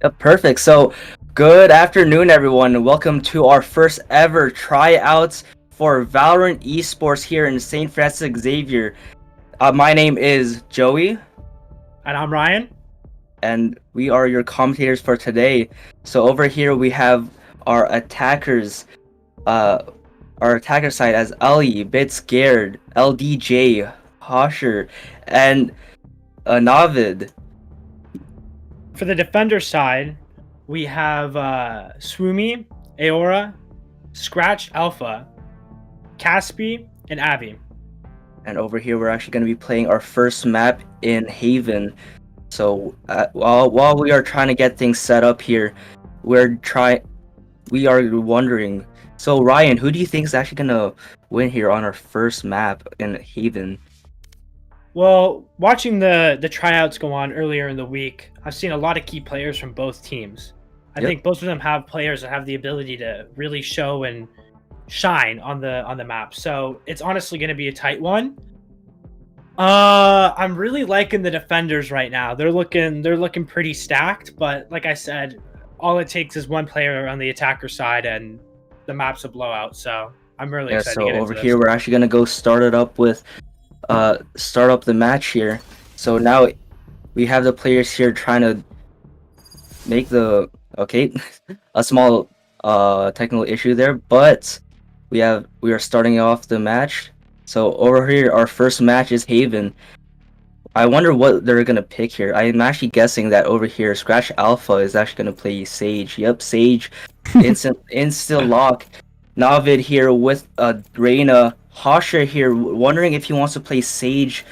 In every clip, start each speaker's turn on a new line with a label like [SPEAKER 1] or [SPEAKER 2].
[SPEAKER 1] Perfect. So, good afternoon, everyone, and welcome to our first ever tryouts for Valorant eSports here in St. Francis Xavier. My name is Joey,
[SPEAKER 2] And I'm Ryan.
[SPEAKER 1] and we are your commentators for today. So over here we have our attackers, uh, our attacker side as Ellie, Bit Scared, LDJ, Hosher, and Navid.
[SPEAKER 2] For the defender side, we have Swoomy, Aora, Scratch Alpha, Caspi, and Avi.
[SPEAKER 1] And over here we're actually going to be playing our first map in Haven. So while we are trying to get things set up here, we are wondering. So Ryan, who do you think is actually gonna win here on our first map in Haven?
[SPEAKER 2] Well, watching the tryouts go on earlier in the week, I've seen a lot of key players from both teams. I
[SPEAKER 1] Yep.
[SPEAKER 2] think both of them have players that have the ability to really show and shine on the map. So it's honestly going to be a tight one. I'm really liking the defenders right now. They're looking pretty stacked, but like I said, all it takes is one player on the attacker side and the map's a blowout. So I'm really
[SPEAKER 1] Yeah.
[SPEAKER 2] excited
[SPEAKER 1] So
[SPEAKER 2] to get
[SPEAKER 1] over
[SPEAKER 2] into
[SPEAKER 1] here
[SPEAKER 2] this.
[SPEAKER 1] we're actually gonna go start it up with start up the match here. So now we have the players here trying to make the a small technical issue there, but we are starting off the match. So over here our first match is Haven. I wonder what they're gonna pick here. I'm actually guessing that over here Scratch Alpha is actually gonna play Sage. Yep, Sage. Instant lock. Navid here with Reyna. Hasha here wondering if he wants to play Sage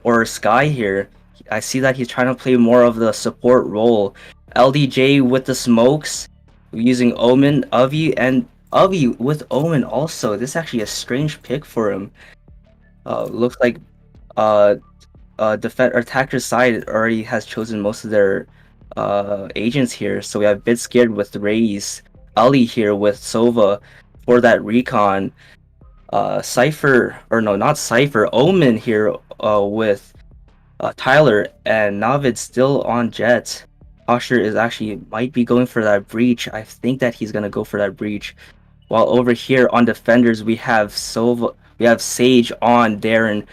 [SPEAKER 1] or Sky here. I see that he's trying to play more of the support role. LDJ with the smokes, using Omen, Avi with Omen also. This is actually a strange pick for him. Looks like uh attacker's side already has chosen most of their agents here. So we have Bit Scared with Raze, Ali here with Sova for that recon. Cypher, or no, not Cypher, Omen here with Tyler, and Navid still on Jet. Osher is actually might be going for that breach. I think that he's gonna go for that breach. While over here on defenders we have Sova, we have Sage on Darren,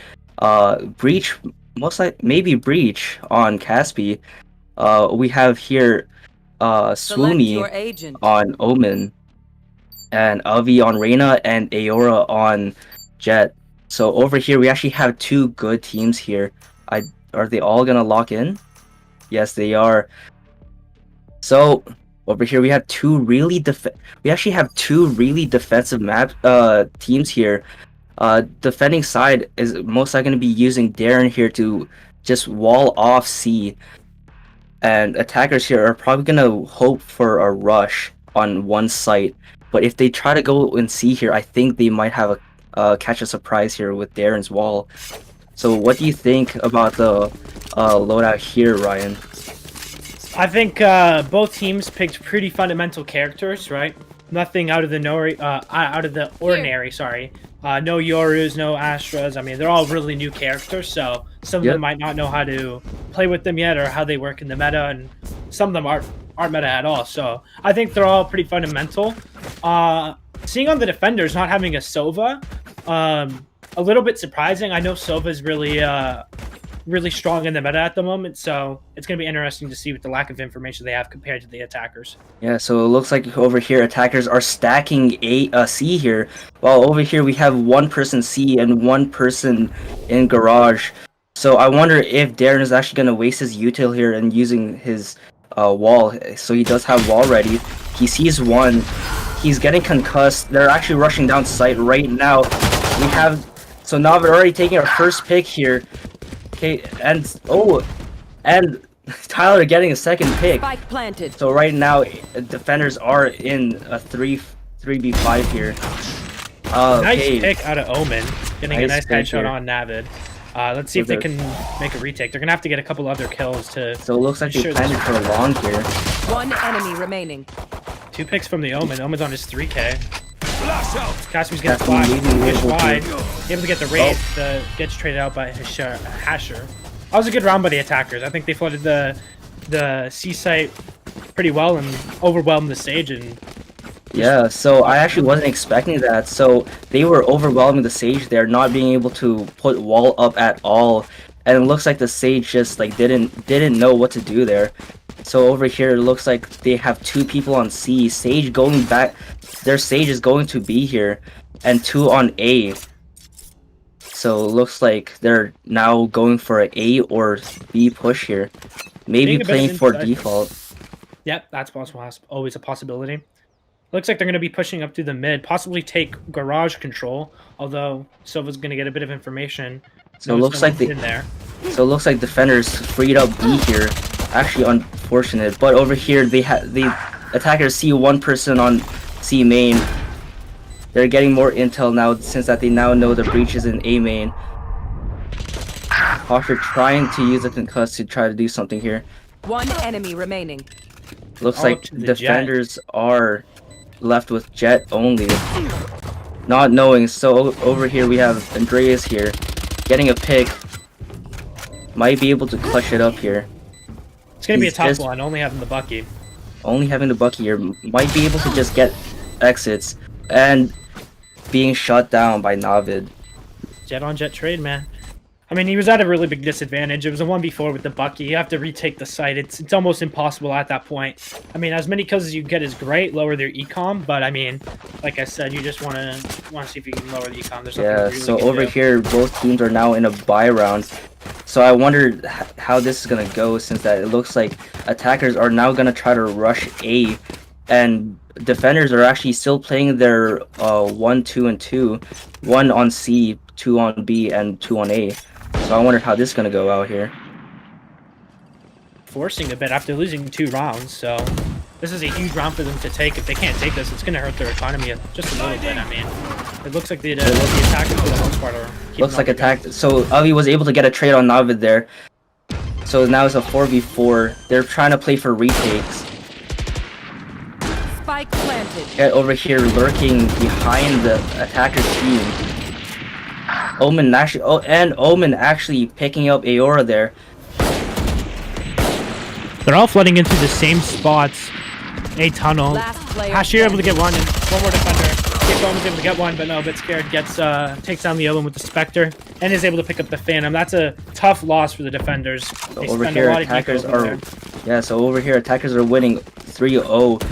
[SPEAKER 1] breach, most like maybe breach on Caspi. We have here
[SPEAKER 3] Select your
[SPEAKER 1] Swoony
[SPEAKER 3] agent.
[SPEAKER 1] on Omen, and Avi on Reyna, and Aora on Jet. So over here we actually have two good teams here. Are they all gonna lock in? Yes, they are. So over here we have we actually have two really defensive teams here. Defending side is most likely going to be using Darren here to just wall off C, and attackers here are probably going to hope for a rush on one site. But if they try to go and C here, I think they might have a catch a surprise here with Darren's wall. So what do you think about the loadout here, Ryan?
[SPEAKER 2] I think both teams picked pretty fundamental characters, right? Nothing out of the ordinary. Sorry, no Yorus, no Astras. I mean, they're all really new characters, so some of
[SPEAKER 1] Yep.
[SPEAKER 2] them might not know how to play with them yet or how they work in the meta, and some of them aren't meta at all. So I think they're all pretty fundamental. Seeing on the defenders not having a Sova, a little bit surprising. I know Sova's really strong in the meta at the moment, so it's going to be interesting to see with the lack of information they have compared to the attackers.
[SPEAKER 1] Yeah, so it looks like over here attackers are stacking C here, while over here we have one person C and one person in garage. So I wonder if Darren is actually going to waste his util here and using his wall. So he does have wall ready. He sees one. He's getting concussed. They're actually rushing down site right now. We have so Navid already taking our first pick here. Okay, and Tyler getting a second pick.
[SPEAKER 3] Spike planted.
[SPEAKER 1] So right now, defenders are in a 3v5 here.
[SPEAKER 2] Nice
[SPEAKER 1] Okay.
[SPEAKER 2] pick out of Omen, getting a
[SPEAKER 1] Nice
[SPEAKER 2] nice
[SPEAKER 1] pick
[SPEAKER 2] headshot
[SPEAKER 1] here.
[SPEAKER 2] on Navid. Let's see if they can make a retake. They're gonna have to get a couple other kills to.
[SPEAKER 1] So it looks like they
[SPEAKER 2] Sure,
[SPEAKER 1] planned it for long here.
[SPEAKER 3] One enemy remaining.
[SPEAKER 2] 2 picks from the Omen. Omen's on his 3K. Caspi's gets
[SPEAKER 1] Caspi
[SPEAKER 2] wide.
[SPEAKER 1] maybe
[SPEAKER 2] Gets
[SPEAKER 1] able to-
[SPEAKER 2] wide. Able to get the raid. Gets traded out by Hasher. That was a good round by the attackers. I think they flooded the C site pretty well and overwhelm the stage. And
[SPEAKER 1] Yeah, so I actually wasn't expecting that. So they were overwhelming the Sage there, not being able to put wall up at all. And it looks like the Sage just like didn't know what to do there. So over here it looks like they have 2 people on C. Sage going back, their Sage is going to be here, and 2 on A. So it looks like they're now going for an A or B push here. Maybe
[SPEAKER 2] Being a bit
[SPEAKER 1] playing for
[SPEAKER 2] inside.
[SPEAKER 1] default.
[SPEAKER 2] Yep, that's possible. Always a possibility. Looks like they're going to be pushing up through the mid, possibly take garage control. Although Silva's going to get a bit of information.
[SPEAKER 1] So it looks like
[SPEAKER 2] in there.
[SPEAKER 1] So it looks like defenders freed up B here. Actually unfortunate, but over here the attackers see 1 person on C main. They're getting more intel now since that they now know the breach is in A main. Hosher trying to use the concuss to try to do something here.
[SPEAKER 3] 1 enemy remaining.
[SPEAKER 1] Looks
[SPEAKER 2] All
[SPEAKER 1] like
[SPEAKER 2] up to the
[SPEAKER 1] defenders are left with Jet only. Not knowing, so over here we have Andreas here. Getting a pick. Might be able to clutch it up here.
[SPEAKER 2] It's going to be a
[SPEAKER 1] He's
[SPEAKER 2] tough
[SPEAKER 1] just-
[SPEAKER 2] one, only having the Bucky.
[SPEAKER 1] Only having the Bucky here. Might be able to just get exits. And being shot down by Navid.
[SPEAKER 2] Jet on jet trade, man. I mean, he was at a really big disadvantage. It was a 1v4 with the Bucky. You have to retake the site. It's almost impossible at that point. I mean, as many kills as you get is great. Lower their ecom, but I mean, like I said, you just want to see if you can lower the ecom. There's nothing
[SPEAKER 1] Yeah,
[SPEAKER 2] really
[SPEAKER 1] so
[SPEAKER 2] you can
[SPEAKER 1] over
[SPEAKER 2] do.
[SPEAKER 1] here, both teams are now in a bye round. So I wondered how this is gonna go, since that it looks like attackers are now gonna try to rush A, and defenders are actually still playing their 1, 2, and 2, 1 on C, 2 on B, and 2 on A. So I wonder how this is gonna go out here.
[SPEAKER 2] Forcing a bit after losing 2 rounds, so this is a huge round for them to take. If they can't take this, it's going to hurt their economy just a little bit. I mean, it looks like the attackers for the most part are keeping
[SPEAKER 1] Looks like
[SPEAKER 2] on the
[SPEAKER 1] attack. So Avi was able to get a trade on Navid there. So now it's a 4v4. They're trying to play for retakes.
[SPEAKER 3] Spike planted.
[SPEAKER 1] Get over here lurking behind the attacker team. Omen actually picking up Aora there.
[SPEAKER 2] They're all flooding into the same spots. A tunnel.
[SPEAKER 3] Last player
[SPEAKER 2] Hashir able to
[SPEAKER 3] standing.
[SPEAKER 2] get one, and one more defender. Kip Omen's able to get one, but no, a bit scared. Takes down the Omen with the Spectre, and is able to pick up the Phantom. That's a tough loss for the defenders. They
[SPEAKER 1] Over
[SPEAKER 2] spend
[SPEAKER 1] here,
[SPEAKER 2] a lot of
[SPEAKER 1] attackers
[SPEAKER 2] eco over
[SPEAKER 1] are
[SPEAKER 2] there.
[SPEAKER 1] so over here attackers are winning 3-0.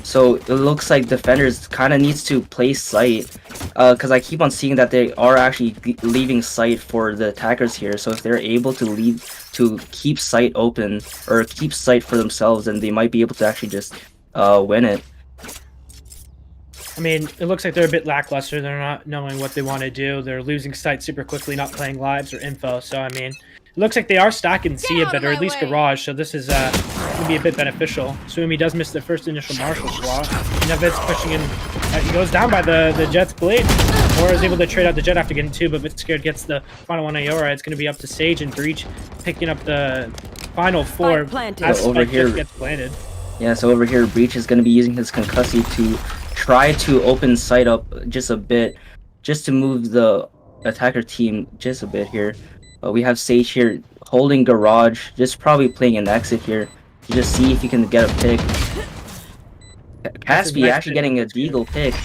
[SPEAKER 1] So it looks like defenders kind of needs to play sight, because I keep on seeing that they are actually leaving sight for the attackers here. So if they're able to keep sight open or keep sight for themselves, then they might be able to actually just win it.
[SPEAKER 2] I mean, it looks like they're a bit lackluster. They're not knowing what they want to do. They're losing sight super quickly, not playing lives or info. So, I mean, it looks like they are stacking C a bit, or at least Garage. So this is going to be a bit beneficial. Suumi does miss the first initial Marshall block. Navid's pushing in. He goes down by the Jet's blade. Or is able to trade out the Jet after getting 2, but Scared gets the final one Aora. It's going to be up to Sage and Breach picking up the final 4
[SPEAKER 3] Spike planted.
[SPEAKER 2] as
[SPEAKER 1] So over
[SPEAKER 2] Spike
[SPEAKER 1] here-
[SPEAKER 2] just gets planted.
[SPEAKER 1] Yeah, so over here Breach is going to be using his concussy to try to open sight up just a bit, just to move the attacker team just a bit here. We have Sage here holding Garage, just probably playing an exit here to just see if he can get a pick.
[SPEAKER 2] That's his
[SPEAKER 1] Caspi
[SPEAKER 2] next
[SPEAKER 1] actually
[SPEAKER 2] pick.
[SPEAKER 1] getting a
[SPEAKER 2] That's good.
[SPEAKER 1] deagle pick.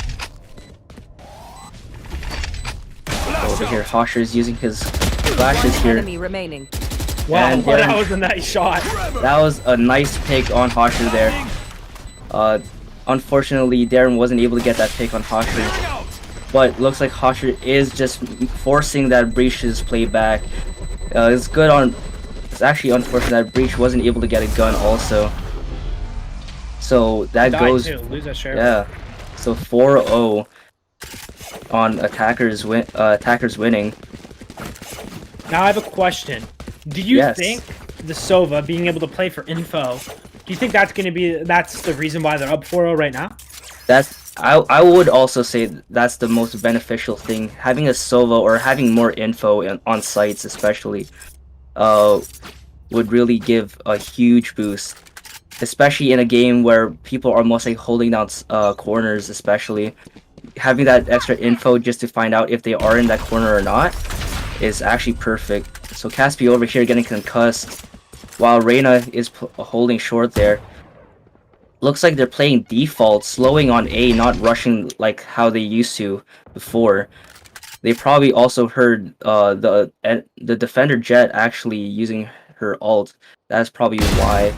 [SPEAKER 1] Over here, Hosher is using his flashes
[SPEAKER 3] One
[SPEAKER 1] here.
[SPEAKER 3] enemy remaining.
[SPEAKER 2] Wow,
[SPEAKER 1] And
[SPEAKER 2] that
[SPEAKER 1] getting-
[SPEAKER 2] was a nice shot.
[SPEAKER 1] That was a nice pick on Hosher there. Unfortunately, Darren wasn't able to get that pick on Hosher. But looks like Hosher is just forcing that Breach's play back. It's good on. It's actually unfortunate that Breach wasn't able to get a gun also. So that
[SPEAKER 2] Died
[SPEAKER 1] goes.
[SPEAKER 2] too. Lose that share.
[SPEAKER 1] Yeah. So 4-0 on attackers winning.
[SPEAKER 2] Now I have a question. Do you
[SPEAKER 1] Yes.
[SPEAKER 2] think the Sova being able to play for info, do you think that's the reason why they're up 4-0 right now?
[SPEAKER 1] I would also say that's the most beneficial thing. Having a Sova or having more info on sites especially would really give a huge boost. Especially in a game where people are mostly holding down corners, especially. Having that extra info just to find out if they are in that corner or not is actually perfect. So Caspi over here getting concussed, while Reyna is holding short there. looks like they're playing default, slowing on A, not rushing like how they used to before. They probably also heard the defender Jet actually using her ult. That's probably why.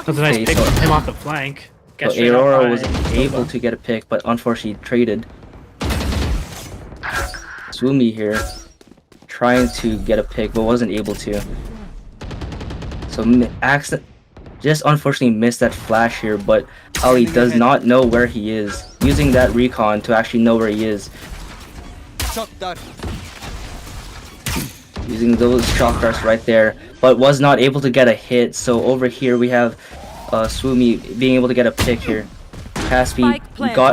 [SPEAKER 2] That's a nice
[SPEAKER 1] Okay,
[SPEAKER 2] pick
[SPEAKER 1] so-
[SPEAKER 2] from him off the flank.
[SPEAKER 1] So
[SPEAKER 2] Gets straight up
[SPEAKER 1] Aurora
[SPEAKER 2] by
[SPEAKER 1] was able
[SPEAKER 2] Sova.
[SPEAKER 1] to get a pick, but unfortunately traded. Swoomy here, trying to get a pick, but wasn't able to. So just unfortunately missed that flash here, but Ali does not know where he is. Using that recon to actually know where he is. Using those shock darts right there, but was not able to get a hit. So over here we have Swoomy being able to get a pick here. Caspi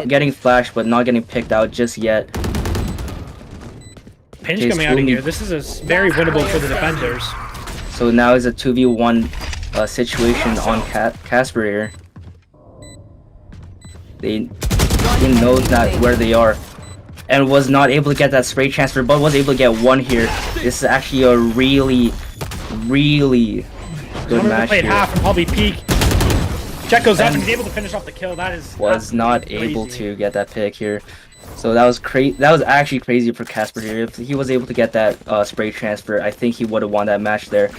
[SPEAKER 1] getting flashed, but not getting picked out just yet.
[SPEAKER 2] Pinch
[SPEAKER 1] Okay,
[SPEAKER 2] coming out of
[SPEAKER 1] Swoomy.
[SPEAKER 2] here. This is very winnable for the defenders.
[SPEAKER 1] So now is a 2v1 situation on Casper here. He knows that where they are, and was not able to get that spray transfer, but was able to get one here. This is actually a really good match
[SPEAKER 2] Played
[SPEAKER 1] here.
[SPEAKER 2] half and probably peak. Jet goes up and he's able to finish off the kill. That is
[SPEAKER 1] Was not
[SPEAKER 2] crazy.
[SPEAKER 1] able to get that pick here. So that was crazy. That was actually crazy for Casper here. If he was able to get that spray transfer, I think he would have won that match there.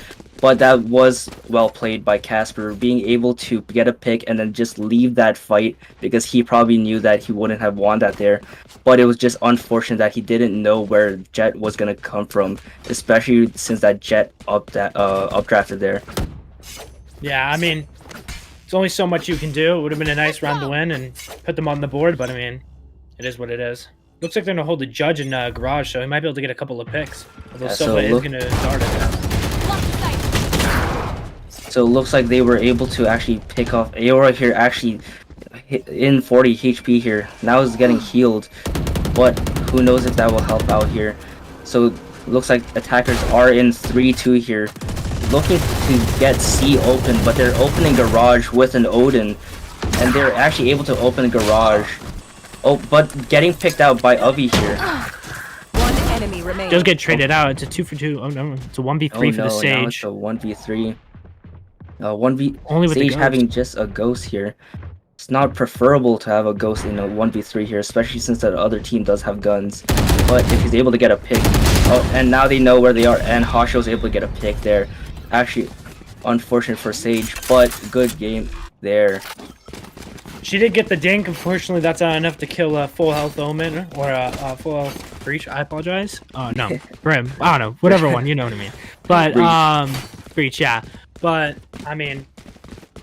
[SPEAKER 1] But that was well played by Casper, being able to get a pick and then just leave that fight because he probably knew that he wouldn't have won that there. But it was just unfortunate that he didn't know where Jet was gonna come from, especially since that Jet updrafted there.
[SPEAKER 2] Yeah, I mean, it's only so much you can do. It would have been a nice round to win and put them on the board, but I mean, it is what it is. Looks like they're gonna hold a judge in Garage, so he might be able to get a couple of picks. Although
[SPEAKER 1] Yeah,
[SPEAKER 2] Silva is gonna dart it.
[SPEAKER 1] So it looks like they were able to actually pick off Aurora here, actually in 40 HP here. Now is getting healed, but who knows if that will help out here. So it looks like attackers are in 3-2 here, looking to get C open, but they're opening Garage with an Odin, and they're actually able to open Garage. Oh, but getting picked out by Uvi here.
[SPEAKER 3] One enemy remaining.
[SPEAKER 2] Just get traded out. It's a 2-for-2. Oh no, it's a 1v3
[SPEAKER 1] Oh
[SPEAKER 2] for the
[SPEAKER 1] no, now
[SPEAKER 2] Sage.
[SPEAKER 1] it's a 1v3. 1v
[SPEAKER 2] Only with the
[SPEAKER 1] Sage
[SPEAKER 2] ghost.
[SPEAKER 1] having just a ghost here. It's not preferable to have a ghost in a 1v3 here, especially since that other team does have guns. But if he's able to get a pick, oh, and now they know where they are, and Hasho's able to get a pick there. Actually, unfortunate for Sage, but good game there.
[SPEAKER 2] She did get the dink. Unfortunately, that's not enough to kill a full health Omen or a full health Breach. I apologize. Oh no, Brim. I don't know. Whatever one. You know what I mean. But Breach. Yeah. But I mean,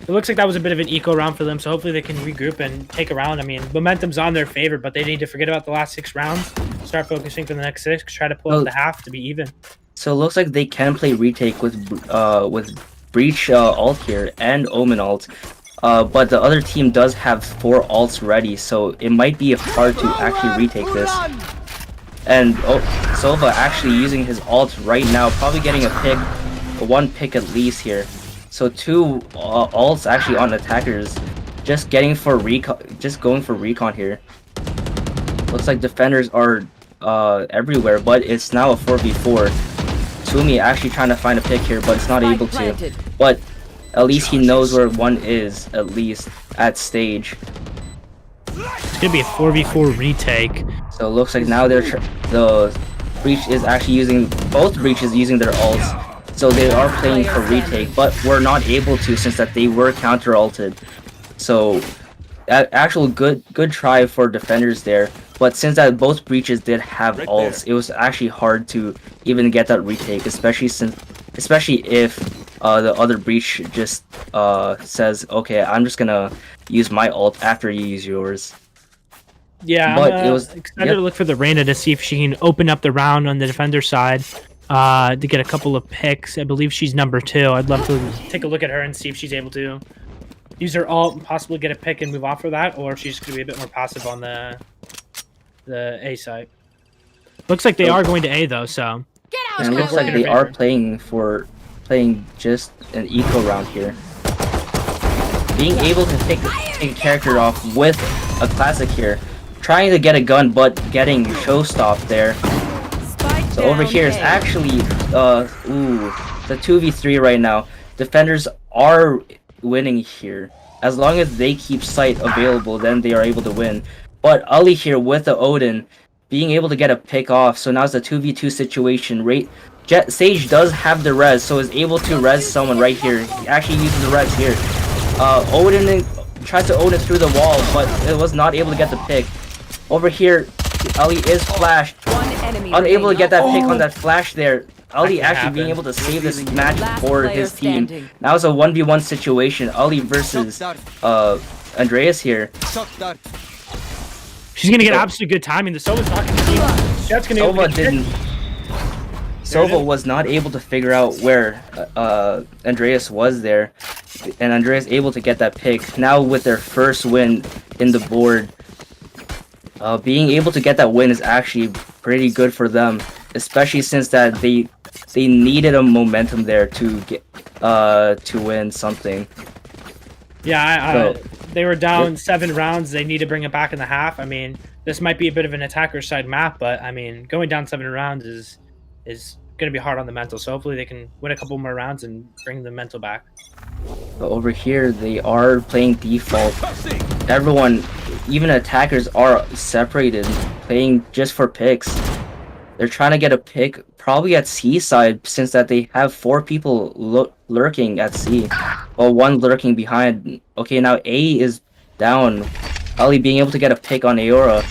[SPEAKER 2] it looks like that was a bit of an eco round for them. So hopefully they can regroup and take a round. I mean, momentum's on their favor, but they need to forget about the last 6 rounds. Start focusing for the next 6. Try to pull out the half to be even.
[SPEAKER 1] So it looks like they can play retake with Breach ult here and Omen ult. But the other team does have 4 ults ready, so it might be hard to actually retake this. And Silva actually using his ult right now, probably getting a pick, 1 pick at least here. So 2 ults actually on attackers, just going for recon here. Looks like defenders are everywhere, but it's now a 4v4. Sumi actually trying to find a pick here, but it's not able to. But at least he knows where one is, at least at stage.
[SPEAKER 2] It's gonna be a 4v4 retake.
[SPEAKER 1] So it looks like now the Breach is actually using, both Breaches using their ults. So they are playing for retake, but we're not able to since that they were counter ulted. So actual good try for defenders there. But since that both Breaches did have ults, it was actually hard to even get that retake, especially if the other Breach just says, okay, I'm just gonna use my ult after you use yours.
[SPEAKER 2] Yeah,
[SPEAKER 1] but
[SPEAKER 2] I'm
[SPEAKER 1] it was
[SPEAKER 2] excited to look for the Reyna to see if she can open up the round on the defender side to get a couple of picks. I believe she's number 2. I'd love to take a look at her and see if she's able to use her ult and possibly get a pick and move off for that, or if she's going to be a bit more passive on the A side. Looks like they are going to A though, so.
[SPEAKER 1] And it looks like they are playing just an eco round here. Being able to take a character off with a classic here. Trying to get a gun, but getting showstopped there. So over here is actually, the 2v3 right now. Defenders are winning here. as long as they keep sight available, then they are able to win. But Ali here with the Odin, being able to get a pick off. So now it's a 2v2 situation. Sage does have the res, so is able to res someone right here. He actually uses the res here. Odin tries to Odin through the wall, but it was not able to get the pick. Over here, Ali is flashed. Unable to get that pick on that flash there. Ali actually being able to save this match for his team. Now it's a 1v1 situation. Ali versus Andreas here.
[SPEAKER 2] She's gonna get absolutely good timing. The Sova's not gonna see. That's gonna
[SPEAKER 1] Sova didn't. Sova was not able to figure out where Andreas was there, and Andreas able to get that pick. Now with their first win in the board, being able to get that win is actually pretty good for them, especially since that they needed a momentum there to get to win something.
[SPEAKER 2] Yeah, they were down 7 rounds. They need to bring it back in the half. I mean, this might be a bit of an attacker side map, but I mean, going down 7 rounds is going to be hard on the mental. So hopefully they can win a couple more rounds and bring the mental back.
[SPEAKER 1] But over here, they are playing default. Everyone, even attackers, are separated, playing just for picks. They're trying to get a pick, probably at C side, since that they have 4 people lurking at C. Well, 1 lurking behind. Okay, now A is down. Ali being able to get a pick on Aora.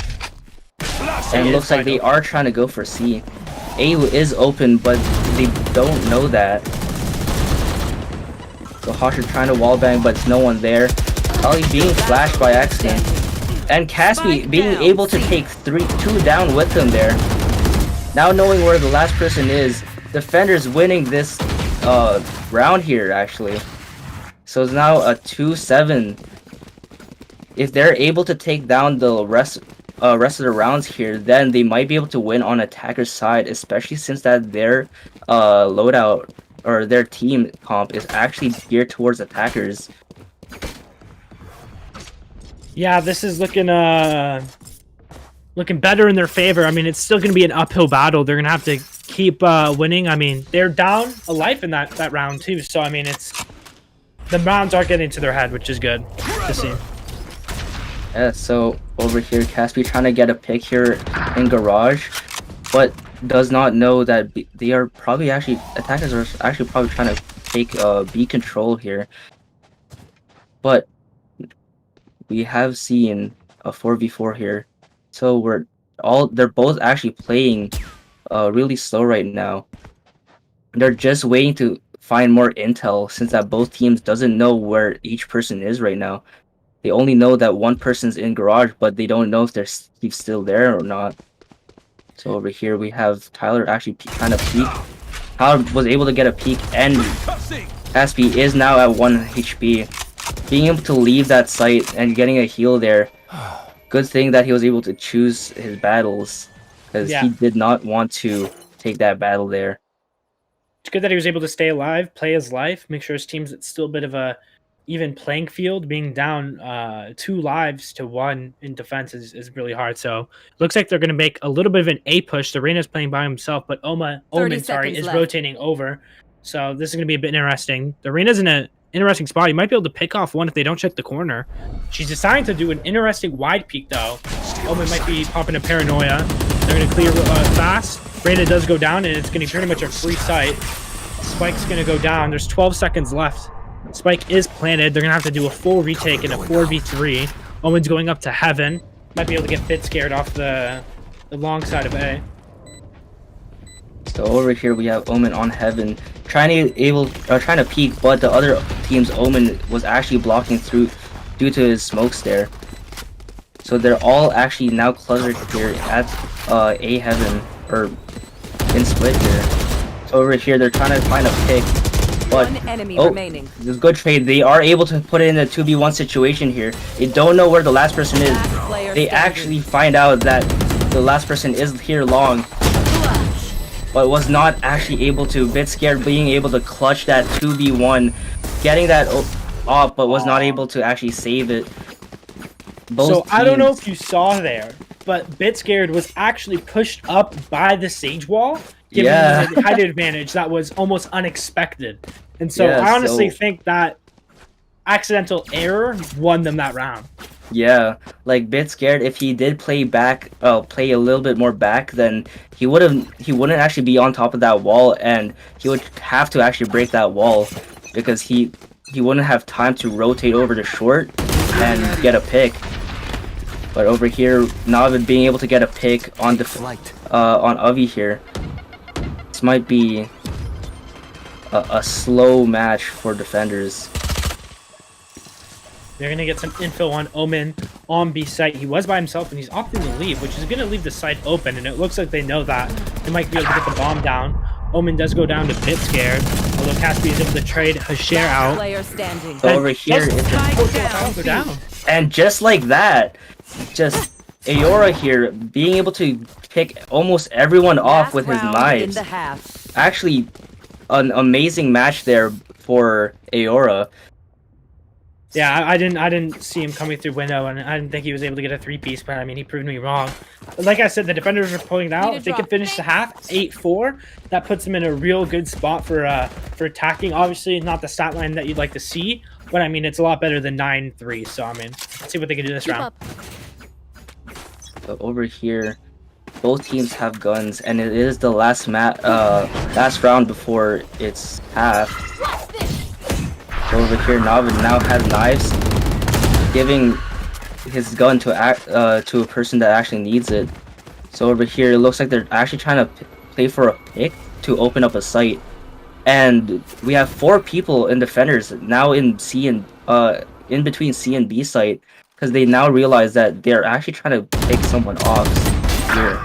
[SPEAKER 1] And it looks like they are trying to go for C. A is open, but they don't know that. So Hosher trying to wallbang, but no one there. Ali being flashed by accident. And Caspi being able to take 2 down with him there. Now knowing where the last person is, Defenders winning this round here, actually. So it's now a 2-7. If they're able to take down the rest of the rounds here, then they might be able to win on attacker's side, especially since that their loadout or their team comp is actually geared towards attackers.
[SPEAKER 2] Yeah, this is looking better in their favor. I mean, it's still going to be an uphill battle. They're going to have to keep winning. I mean, they're down a life in that round too. So I mean, the rounds are getting to their head, which is good to see.
[SPEAKER 1] Yeah, so over here, Caspi trying to get a pick here in Garage, but does not know that they are probably attackers are actually probably trying to take B control here. But we have seen a 4v4 here, so they're both actually playing really slow right now. They're just waiting to find more intel, since that both teams doesn't know where each person is right now. They only know that one person's in Garage, but they don't know if he's still there or not. So over here we have Tyler actually trying to peek. Tyler was able to get a peek, and Caspi is now at 1 HP. Being able to leave that site and getting a heal there. Good thing that he was able to choose his battles, because he did not want to take that battle there.
[SPEAKER 2] It's good that he was able to stay alive, play his life, make sure his team's still a bit of a even playing field. Being down 2 lives to 1 in defense is really hard. So looks like they're going to make a little bit of an A push. The Reina's playing by himself, but Omen is rotating over. So this is going to be a bit interesting. The Reina's in an interesting spot. You might be able to pick off 1 if they don't check the corner. She's deciding to do an interesting wide peek though. Omen might be popping a paranoia. They're going to clear fast. Reina does go down, and it's going to be pretty much a free sight. Spike's going to go down. There's 12 seconds left. Spike is planted. They're going to have to do a full retake in a 4v3. Omen's going up to Heaven. Might be able to get bit scared off the long side of A.
[SPEAKER 1] So over here we have Omen on Heaven, trying to peek, but the other team's Omen was actually blocking through due to his smokes there. So they're all actually now clustered here at A Heaven, or in split here. So over here they're trying to find a pick, but this is good trade. They are able to put it in a 2v1 situation here. They don't know where the last person is. They actually find out that the last person is here long, but was not actually able to. Bit scared, being able to clutch that 2v1, getting that off, but was not able to actually save it.
[SPEAKER 2] I don't know if you saw there, but Bit Scared was actually pushed up by the Sage wall, giving him a height advantage that was almost unexpected. And so I honestly think that accidental error won them that round.
[SPEAKER 1] Yeah, like bit scared. If he did play back, play a little bit more back, then he wouldn't actually be on top of that wall, and he would have to actually break that wall because he wouldn't have time to rotate over to short and get a pick. But over here, Navid being able to get a pick on on Avi here. This might be a slow match for defenders.
[SPEAKER 2] They're going to get some info on Omen on B site. He was by himself, and he's opting to leave, which is going to leave the site open, and it looks like they know that. They might be able to get the bomb down. Omen does go down to bit scared, although Caspi is able to trade a share out.
[SPEAKER 3] Player standing.
[SPEAKER 1] So over here,
[SPEAKER 2] Go down.
[SPEAKER 1] and just like that, just Aora here being able to pick almost everyone off with his knives. Actually, an amazing match there for Aora.
[SPEAKER 2] Yeah, I didn't see him coming through window, and I didn't think he was able to get a 3-piece, but I mean, he proved me wrong. But like I said, the defenders are pulling it out. If they can finish the half 8-4, that puts them in a real good spot for attacking. Obviously, not the stat line that you'd like to see, but I mean, it's a lot better than 9-3. So I mean, let's see what they can do this round.
[SPEAKER 1] So over here, both teams have guns, and it is the last round before it's half. Over here, Navid now has knives, giving his gun to a person that actually needs it. So over here, it looks like they're actually trying to play for a pick to open up a site, and we have 4 people in defenders now in C and in between C and B site, because they now realize that they're actually trying to pick someone off here.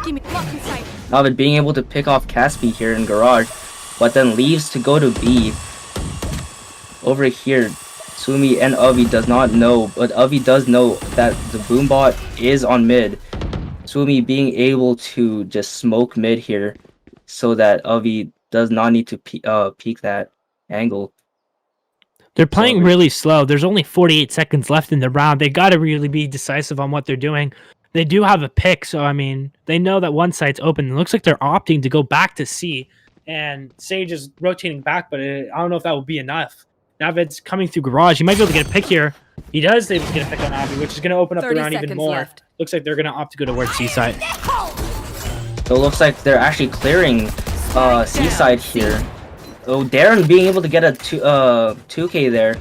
[SPEAKER 1] Navid being able to pick off Caspi here in garage, but then leaves to go to B. Over here, Sumi and Avi does not know, but Avi does know that the boombot is on mid. Sumi being able to just smoke mid here so that Avi does not need to peek that angle.
[SPEAKER 2] They're playing really slow. There's only 48 seconds left in the round. They got to really be decisive on what they're doing. They do have a pick, so I mean, they know that one site's open. It looks like they're opting to go back to C, and Sage is rotating back, but I don't know if that will be enough. Navid's coming through garage. He might be able to get a pick here. He does able to get a pick on Avi, which is going to open up the round even more. Left. Looks like they're going to opt to go towards C side.
[SPEAKER 1] So it looks like they're actually clearing C side here. Oh, Darren being able to get a 2K there,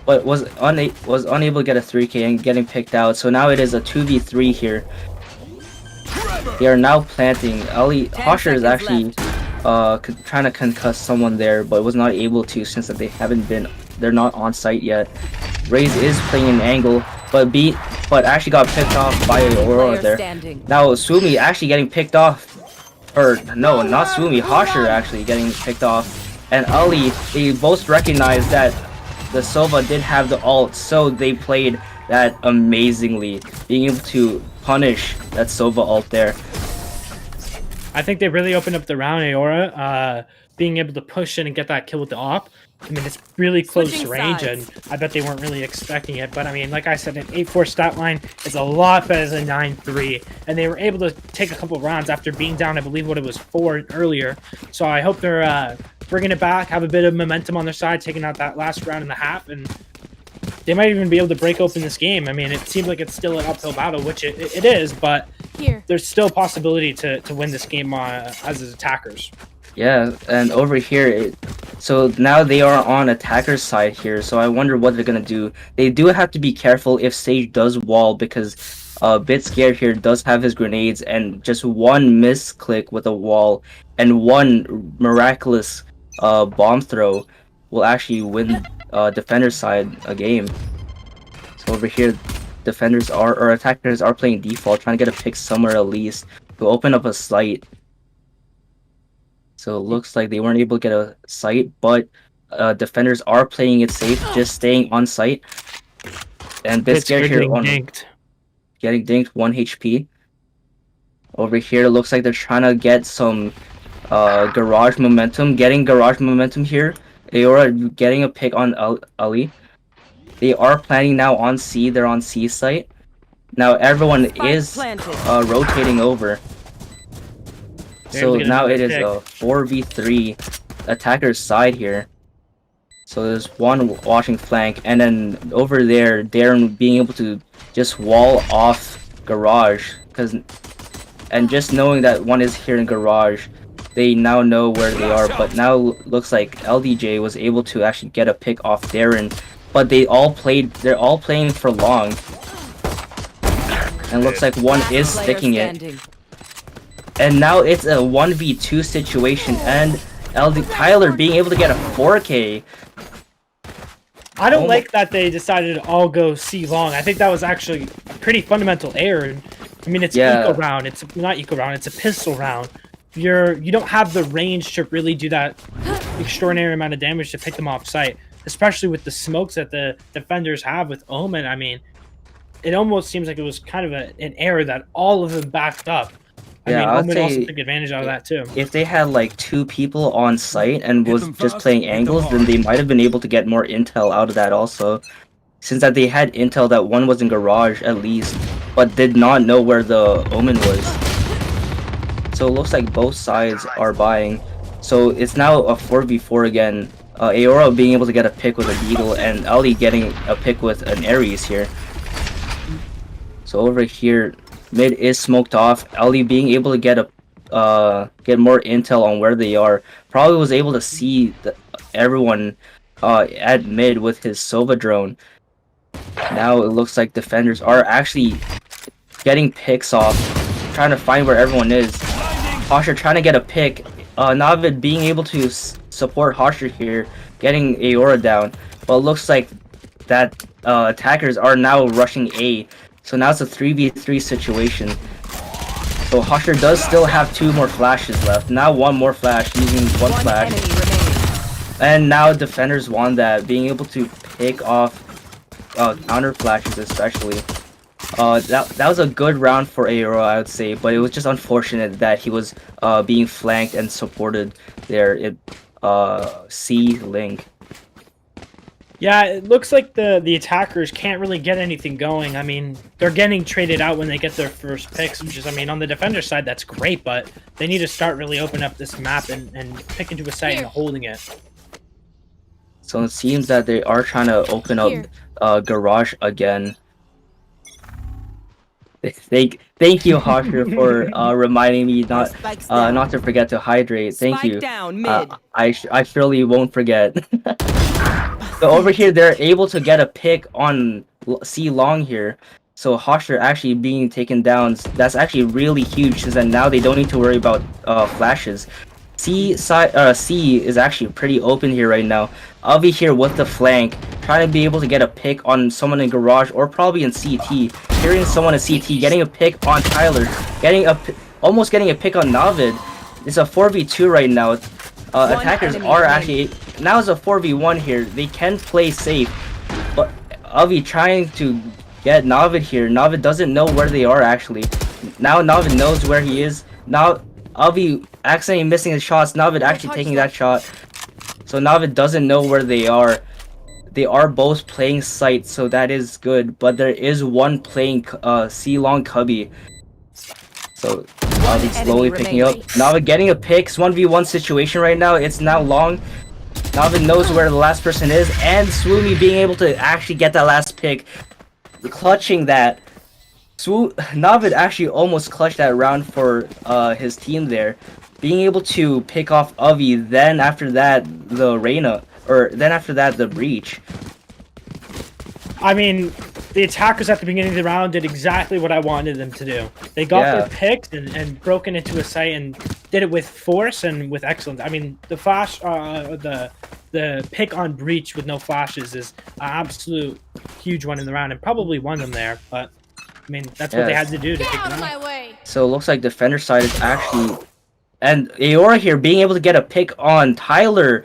[SPEAKER 1] but was unable to get a 3K and getting picked out. So now it is a 2v3 here. They are now planting. Ali Hosher is actually trying to concuss someone there, but was not able to since that they're not on site yet. Raze is playing an angle, but actually got picked off by Aurora there. Now Sumi actually getting picked off, or no, not Sumi, Hosher actually getting picked off, and Ali, they both recognized that the Sova did have the ult, so they played that amazingly, being able to punish that Sova ult there.
[SPEAKER 2] I think they really opened up the round, Aora, being able to push in and get that kill with the op. I mean, it's really close range, and I bet they weren't really expecting it. But I mean, like I said, an 8-4 stat line is a lot better than 9-3, and they were able to take a couple rounds after being down, I believe, what it was 4 earlier. So I hope they're bringing it back, have a bit of momentum on their side, taking out that last round and a half, and they might even be able to break open this game. I mean, it seems like it's still an uphill battle, which it is, but there's still a possibility to win this game as attackers.
[SPEAKER 1] Yeah, and over here, so now they are on attacker's side here, so I wonder what they're gonna do. They do have to be careful if Sage does wall, because Bit Scared here does have his grenades, and just one misclick with a wall and one miraculous bomb throw will actually win defender's side a game. So over here, attackers are playing default, trying to get a pick somewhere at least to open up a site. So it looks like they weren't able to get a site, but defenders are playing it safe, just staying on site. And Bit Scared here getting dinked 1 HP. Over here, it looks like they're trying to get some garage momentum, here. Aora getting a pick on Ali. They are planning now on C. They're on C site. Now everyone is rotating over. So now it is a 4v3 attacker's side here. So there's one watching flank, and then over there, Darren being able to just wall off garage, and just knowing that one is here in garage, they now know where they are. But now looks like LDJ was able to actually get a pick off Darren, but they're all playing for long, and looks like one is sticking it. And now it's a 1v2 situation, and Tyler being able to get a 4K.
[SPEAKER 2] I don't like that they decided to all go C long. I think that was actually a pretty fundamental error. I mean, it's eco round. It's not eco round. It's a pistol round. You don't have the range to really do that extraordinary amount of damage to pick them off site, especially with the smokes that the defenders have with Omen. I mean, it almost seems like it was kind of an error that all of them backed up. I mean, Omen also took advantage out of that too.
[SPEAKER 1] If they had like 2 people on site and was just playing angles, then they might have been able to get more intel out of that also. Since that they had intel that one was in garage at least, but did not know where the Omen was. So it looks like both sides are buying. So it's now a 4v4 again. Aora being able to get a pick with a Beetle, and Ali getting a pick with an Ares here. So over here, mid is smoked off. Ali being able to get more intel on where they are. Probably was able to see everyone at mid with his Sova drone. Now it looks like defenders are actually getting picks off, trying to find where everyone is. Hosher trying to get a pick. Navid being able to support Hosher here, getting Aora down. But it looks like that attackers are now rushing A. So now it's a 3v3 situation. So Hosher does still have 2 more flashes left. Now 1 more flash, using 1 flash. And now defenders won that, being able to pick off counter flashes especially. That was a good round for Aora, I would say, but it was just unfortunate that he was being flanked and supported there at C link.
[SPEAKER 2] Yeah, it looks like the attackers can't really get anything going. I mean, they're getting traded out when they get their first picks, which is, I mean, on the defender side, that's great, but they need to start really opening up this map and pick into a site and holding it.
[SPEAKER 1] So it seems that they are trying to open up garage again. Thank you, Hosher, for reminding me not to forget to hydrate. Thank you. I surely won't forget. So over here, they're able to get a pick on C long here. So Hosher actually being taken down, that's actually really huge, since that now they don't need to worry about flashes. C is actually pretty open here right now. I'll be here with the flank, trying to be able to get a pick on someone in garage or probably in CT. Hearing someone in CT, getting a pick on Tyler, almost getting a pick on Navid. It's a 4v2 right now. Attackers are actually, now it's a 4v1 here. They can play safe, but Avi trying to get Navid here. Navid doesn't know where they are actually. Now Navid knows where he is. Now Avi accidentally missing his shots. Navid actually taking that shot. So Navid doesn't know where they are. They are both playing site, so that is good. But there is one playing C long cubby. So Navid slowly picking up. Navid getting a pick. It's 1v1 situation right now. It's now long. Navid knows where the last person is, and Swoomy being able to actually get that last pick, clutching that. Navid actually almost clutched that round for his team there, being able to pick off Avi. Then after that, the Reyna, or then after that, the Breach.
[SPEAKER 2] I mean, the attackers at the beginning of the round did exactly what I wanted them to do. They got their picks and broken into a site and did it with force and with excellence. I mean, the flash, the pick on Breach with no flashes is an absolute huge one in the round, and probably won them there. But I mean, that's what they had to do to take them out.
[SPEAKER 1] So it looks like defender side is actually, and Aora here being able to get a pick on Tyler.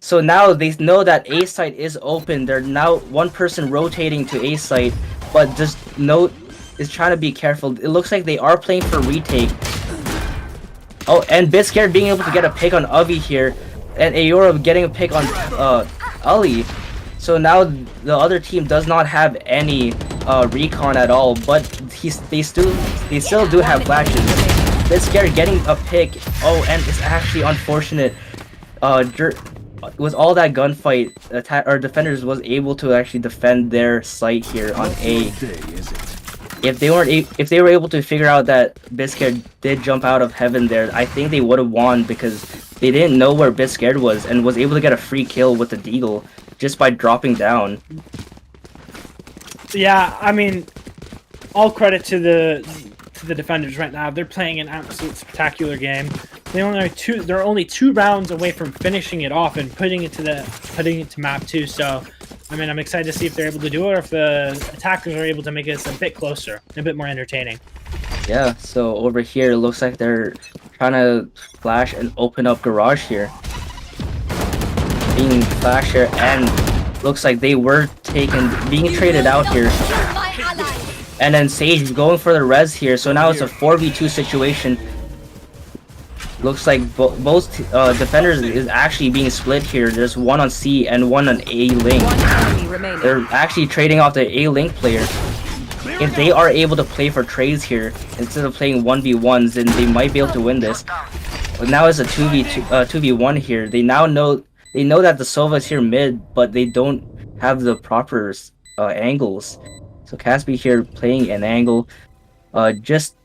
[SPEAKER 1] So now they know that A site is open. They're now one person rotating to A site, but just note is trying to be careful. It looks like they are playing for retake. Oh, and Bitscared being able to get a pick on Avi here, and Aora getting a pick on Ali. So now the other team does not have any recon at all, but they still do have flashes. Bitscared getting a pick. Oh, and it's actually unfortunate. with all that gunfight, our defenders was able to actually defend their site here on A. If they were able to figure out that Bitscared did jump out of heaven there, I think they would have won because they didn't know where Bitscared was and was able to get a free kill with the deagle just by dropping down.
[SPEAKER 2] Yeah, I mean, all credit to the defenders right now. They're playing an absolute spectacular game. There are only 2 rounds away from finishing it off and putting it to map 2. So, I mean, I'm excited to see if they're able to do it or if the attackers are able to make this a bit closer, a bit more entertaining.
[SPEAKER 1] Yeah, so over here it looks like they're trying to flash and open up garage here. Being flashed here, and looks like they were being traded out here. And then Sage going for the res here, so now it's a 4v2 situation. Looks like both defenders is actually being split here. There's one on C and one on A link. They're actually trading off the A link player. If they are able to play for trades here instead of playing 1v1s, then they might be able to win this. But now it's a 2v1 here. They now know that the Sova is here mid, but they don't have the proper angles. So Caspi here playing an angle, just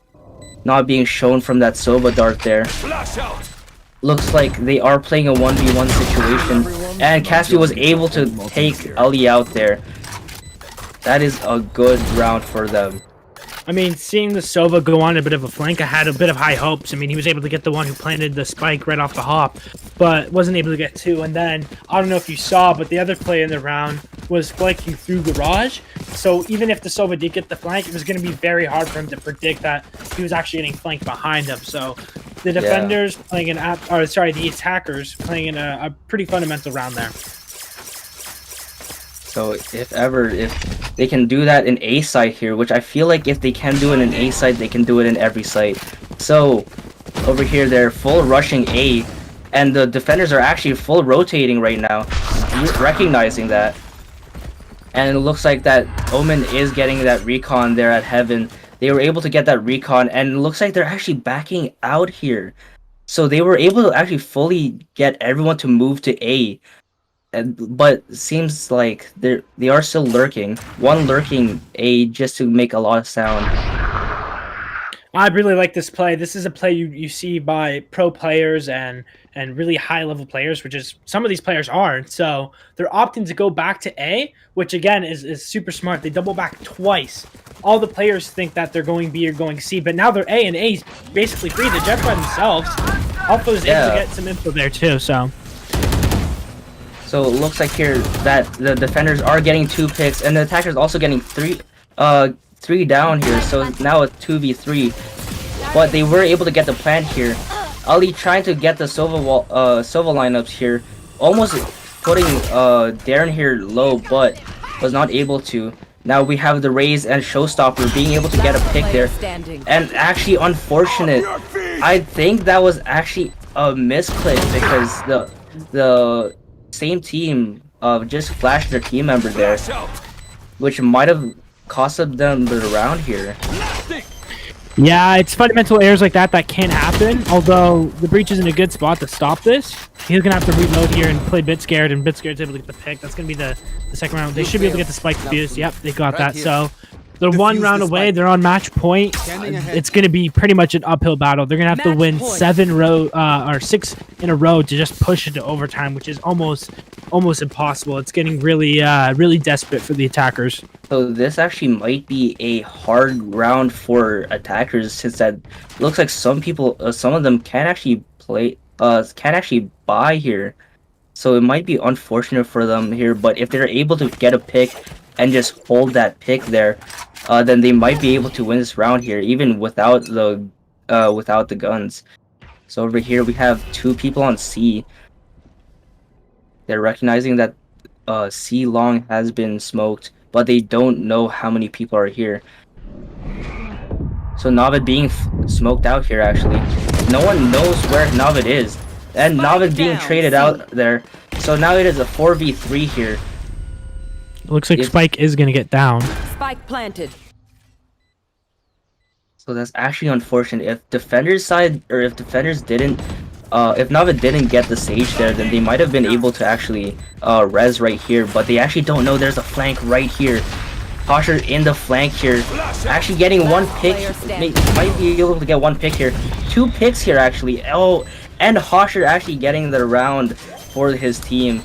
[SPEAKER 1] not being shown from that Sova dart there. Looks like they are playing a 1v1 situation, and Caspi was able to take Ali out there. That is a good round for them.
[SPEAKER 2] I mean, seeing the Sova go on a bit of a flank, I had a bit of high hopes. I mean, he was able to get the one who planted the spike right off the hop, but wasn't able to get 2. And then, I don't know if you saw, but the other player in the round was flanking through garage. So even if the Sova did get the flank, it was going to be very hard for him to predict that he was actually getting flanked behind him. So the defenders playing the attackers playing in a pretty fundamental round there.
[SPEAKER 1] So if they can do that in A site here, which I feel like if they can do it in A site, they can do it in every site. So over here, they're full rushing A, and the defenders are actually full rotating right now, recognizing that. And it looks like that Omen is getting that recon there at Heaven. They were able to get that recon, and it looks like they're actually backing out here. So they were able to actually fully get everyone to move to A. But seems like they are still lurking. One lurking A just to make a lot of sound.
[SPEAKER 2] I really like this play. This is a play you see by pro players and really high level players, which is some of these players aren't. So they're opting to go back to A, which again is super smart. They double back twice. All the players think that they're going B or going C, but now they're A, and A's basically free to jet by themselves. Alpha is able to get some info there too.
[SPEAKER 1] So it looks like here that the defenders are getting 2 picks, and the attackers also getting 3 down here. So now a 2v3, but they were able to get the plant here. Ali trying to get the Sova lineups here, almost putting Darren here low, but was not able to. Now we have the Raze and Showstopper being able to get a pick there, and actually unfortunate. I think that was actually a misclick because the same team just flashed their team member there, which might have costed them the round here.
[SPEAKER 2] Yeah, it's fundamental errors like that can happen, although the Breach is in a good spot to stop this. He's going to have to reload here and play Bitscared, and Bitscared's able to get the pick. That's going to be the second round. They should be able to get the spike defused. Yep, they got that. So they're 1 round away. They're on match point. It's going to be pretty much an uphill battle. They're going to have to win 6 in a row to just push it to overtime, which is almost impossible. It's getting really really desperate for the attackers.
[SPEAKER 1] So this actually might be a hard round for attackers, since that looks like some of them can't actually buy here. So it might be unfortunate for them here, but if they're able to get a pick and just hold that pick there, then they might be able to win this round here, even without the guns. So over here we have 2 people on C. They're recognizing that C long has been smoked, but they don't know how many people are here. So Navid being smoked out here actually. No one knows where Navid is, and Navid being traded out there. So now it is a 4v3 here.
[SPEAKER 2] It looks like Spike is going to get down.
[SPEAKER 3] Spike planted.
[SPEAKER 1] So that's actually unfortunate. If defenders didn't if Nava didn't get the Sage there, then they might have been able to actually res right here, but they actually don't know there's a flank right here. Hosher in the flank here, actually getting one pick, might be able to get one pick here. 2 picks here actually. Oh, and Hosher actually getting the round for his team.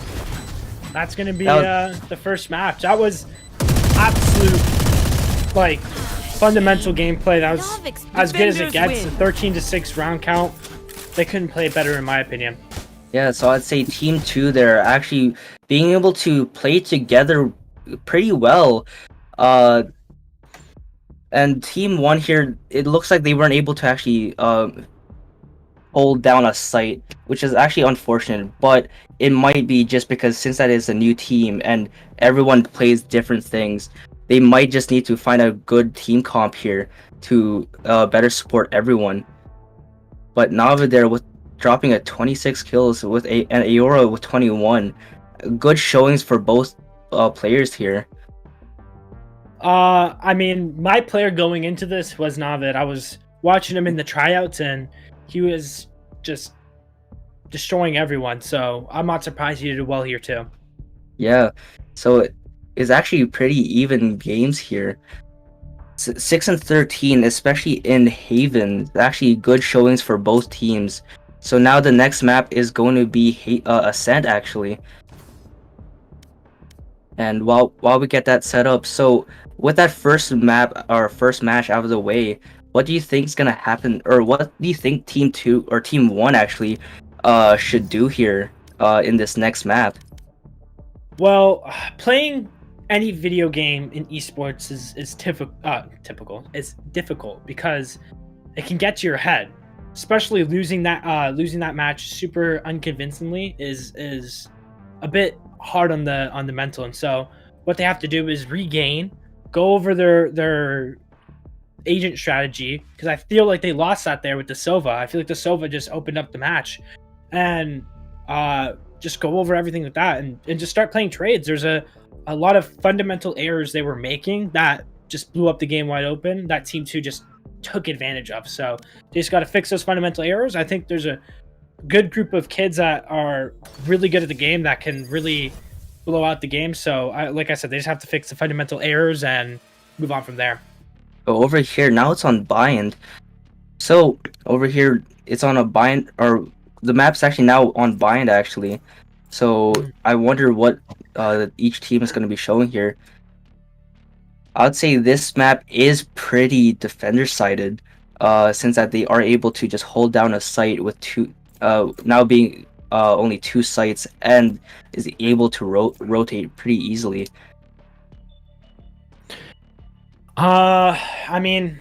[SPEAKER 2] That's gonna be the first match. That was absolute, like, fundamental gameplay. That was as good as it gets. A 13-6 round count. They couldn't play better in my opinion.
[SPEAKER 1] Yeah, so I'd say Team 2 there actually being able to play together pretty well. And Team 1 here, it looks like they weren't able to actually hold down a site, which is actually unfortunate, but it might be just because since that is a new team and everyone plays different things, they might just need to find a good team comp here to better support everyone. But Nava there with dropping at 26 kills with and Aora with 21. Good showings for both players here.
[SPEAKER 2] I mean, my player going into this was Navid. I was watching him in the tryouts, and he was just destroying everyone. So I'm not surprised he did well here too.
[SPEAKER 1] Yeah, so it's actually pretty even games here. 6 and 13, especially in Haven. Actually, good showings for both teams. So now the next map is going to be Ascent actually. And while we get that set up, so with that first map or first match out of the way, what do you think is gonna happen, or what do you think Team 2 or Team 1 actually should do here in this next map?
[SPEAKER 2] Well, playing any video game in esports is typical. It's difficult because it can get to your head, especially losing that match super unconvincingly is a bit hard on the mental. And so what they have to do is regain, go over their agent strategy, because I feel like they lost that there with the Sova. I feel like the Sova just opened up the match, and just go over everything with that and just start playing trades. There's a lot of fundamental errors they were making that just blew up the game wide open that Team 2 just took advantage of. So they just got to fix those fundamental errors. I think there's a good group of kids that are really good at the game that can really blow out the game. So like I said, they just have to fix the fundamental errors and move on from there.
[SPEAKER 1] So over here now it's on bind. So over here it's on a bind, or the map's actually now on bind actually. So I wonder what each team is going to be showing here. I'd say this map is pretty defender sided, since that they are able to just hold down a site with two now being only 2 sites, and is able to rotate pretty easily.
[SPEAKER 2] I mean,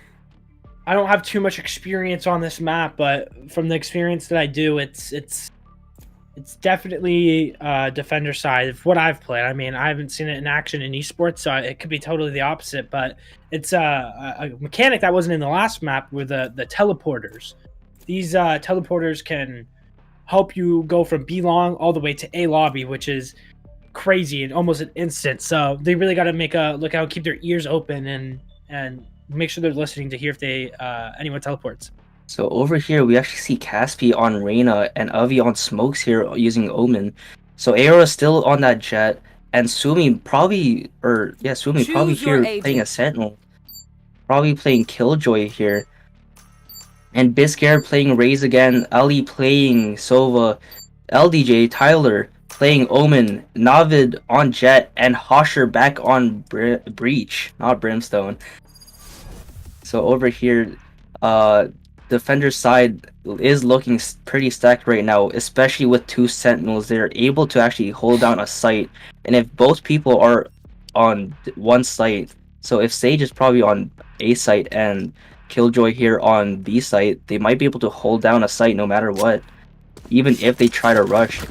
[SPEAKER 2] I don't have too much experience on this map, but from the experience that I do, it's definitely defender side of what I've played. I mean, I haven't seen it in action in esports, so it could be totally the opposite. But it's a mechanic that wasn't in the last map with the teleporters. These teleporters can help you go from B long all the way to A lobby, which is crazy and almost an instant. So they really got to make a look out, keep their ears open, and make sure they're listening to hear if they anyone teleports.
[SPEAKER 1] So over here we actually see Caspi on Reyna and Avi on Smokes here using Omen. So Aero is still on that Jet, and Sumi probably here playing a Sentinel, probably playing Killjoy here. And Biscayne playing Raze again, Ali playing Sova, LDJ, Tyler playing Omen, Navid on Jet, and Hosher back on Breach, not Brimstone. So over here, defender side is looking pretty stacked right now, especially with 2 Sentinels. They're able to actually hold down a site, and if both people are on one site, so if Sage is probably on A site and Killjoy here on B site, they might be able to hold down a site no matter what, even if they try to rush.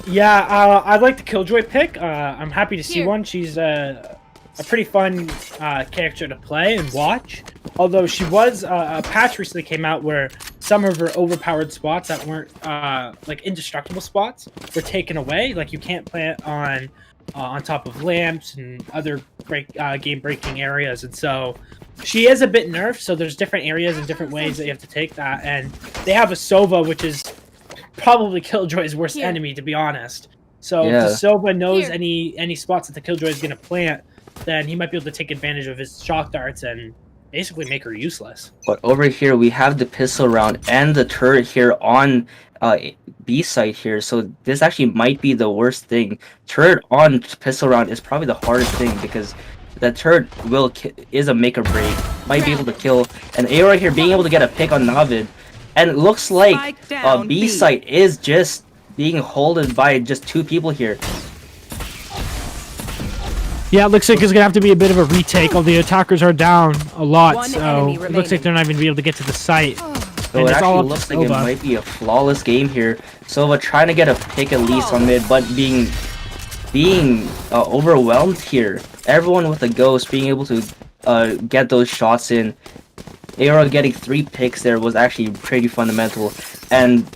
[SPEAKER 2] Yeah, I like the Killjoy pick. I'm happy to see one. She's a pretty fun character to play and watch. Although she was a patch recently came out where some of her overpowered spots that weren't like indestructible spots were taken away. Like you can't play it on top of lamps and other game breaking areas, and so she is a bit nerfed, so there's different areas and different ways that you have to take that. And they have a Sova, which is probably Killjoy's worst enemy, to be honest. So if the Sova knows any spots that the Killjoy is going to plant, then he might be able to take advantage of his shock darts and basically make her useless.
[SPEAKER 1] But over here, we have the pistol round and the turret here on B site here. So this actually might be the worst thing. Turret on pistol round is probably the hardest thing because the turret is a make or break. Might be able to kill. And Aora here being able to get a pick on Navid. And it looks like B site is just being holded by just 2 people here.
[SPEAKER 2] Yeah, it looks like it's going to have to be a bit of a retake. All the attackers are down a lot, so it looks like they're not even going to be able to get to the site.
[SPEAKER 1] So it actually looks like it might be a flawless game here. Sova trying to get a pick at least on mid, but being overwhelmed here. Everyone with a ghost being able to get those shots in. Aora getting 3 picks there was actually pretty fundamental. And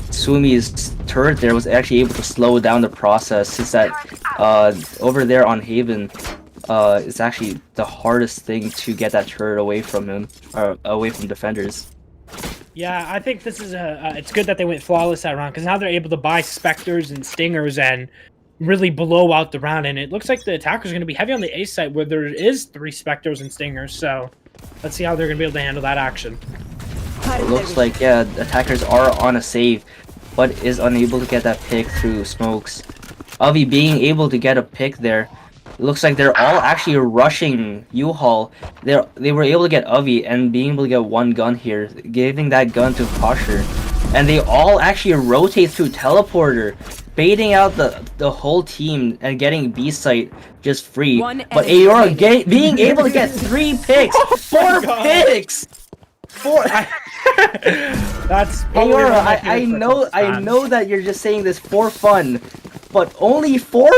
[SPEAKER 1] Sumi's turret there was actually able to slow down the process since that over there on Haven it's actually the hardest thing to get that turret away from him or away from defenders.
[SPEAKER 2] Yeah, I think this is it's good that they went flawless that round because now they're able to buy Spectres and Stingers and really blow out the round. And it looks like the attackers are going to be heavy on the A site where there is 3 Spectres and Stingers. So let's see how they're going to be able to handle that action.
[SPEAKER 1] It looks like, yeah, attackers are on a save, but is unable to get that pick through smokes. Avi being able to get a pick there. It looks like they're all actually rushing U-Haul. They were able to get Avi and being able to get 1 gun here, giving that gun to Posher. And they all actually rotate through teleporter, baiting out the whole team and getting B site just free. But Aora being able to get 3 picks, 4 picks. 4.
[SPEAKER 2] That's
[SPEAKER 1] Aora, I know that you're just saying this for fun, but only 4?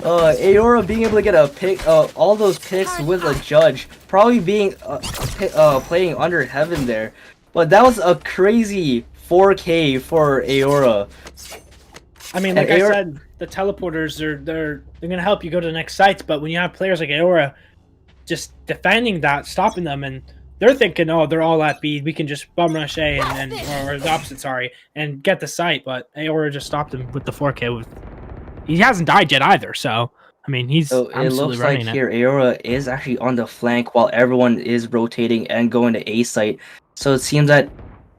[SPEAKER 1] Aora being able to get a pick, all those picks with a judge, probably being playing under heaven there, but that was a crazy 4K for Aora.
[SPEAKER 2] I mean, like I said, the teleporters they're gonna help you go to the next sites, but when you have players like Aora just defending that, stopping them, and they're thinking, oh, they're all at B, we can just bum rush A or the opposite, sorry, and get the site, but Aora just stopped him with the 4K. He hasn't died yet either, so I mean, he's absolutely
[SPEAKER 1] it looks like
[SPEAKER 2] running
[SPEAKER 1] here Aora is actually on the flank while everyone is rotating and going to A site. So it seems that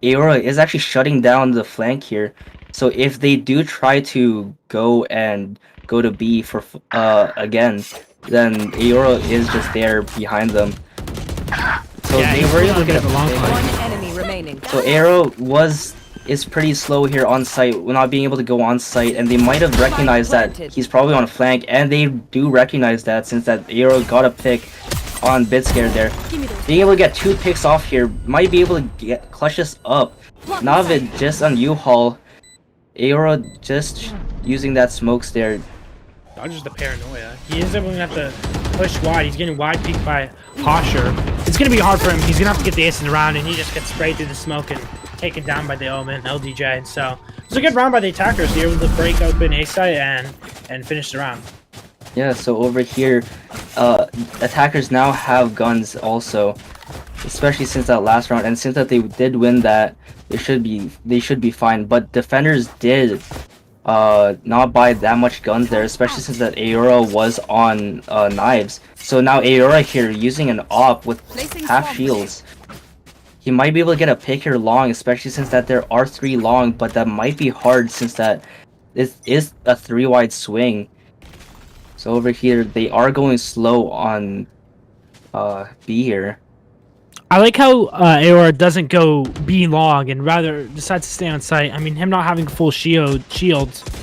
[SPEAKER 1] Aora is actually shutting down the flank here. So if they do try to go to B for again, then Aora is just there behind them. So
[SPEAKER 2] yeah,
[SPEAKER 1] they were able to get a
[SPEAKER 3] One enemy remaining.
[SPEAKER 1] So Aora is pretty slow here on site, not being able to go on site, and they might have recognized that he's probably on flank, and they do recognize that since that Aora got a pick on Bitscare there. Being able to get 2 picks off here, might be able to clutch this up. Navid just on U-Haul. Aora just using that smokes there.
[SPEAKER 2] Dodges the paranoia. He is able to have to push wide. He's getting wide peeked by Posher. It's going to be hard for him. He's going to have to get the ace in the round, and he just gets sprayed through the smoke and taken down by the Omen, LDJ. So it was a good round by the attackers. They were able to break open A site and finish the round.
[SPEAKER 1] Yeah, so over here, attackers now have guns also, especially since that last round, and since that they did win that, they should be fine. But defenders did not buy that much guns there, especially since that Aora was on knives. So now Aora here using an op with half shields. He might be able to get a pick here long, especially since that there are 3 long, but that might be hard since that it is a 3 wide swing. So over here, they are going slow on B here.
[SPEAKER 2] I like how Aora doesn't go B long and rather decides to stay on site. I mean, him not having full shields,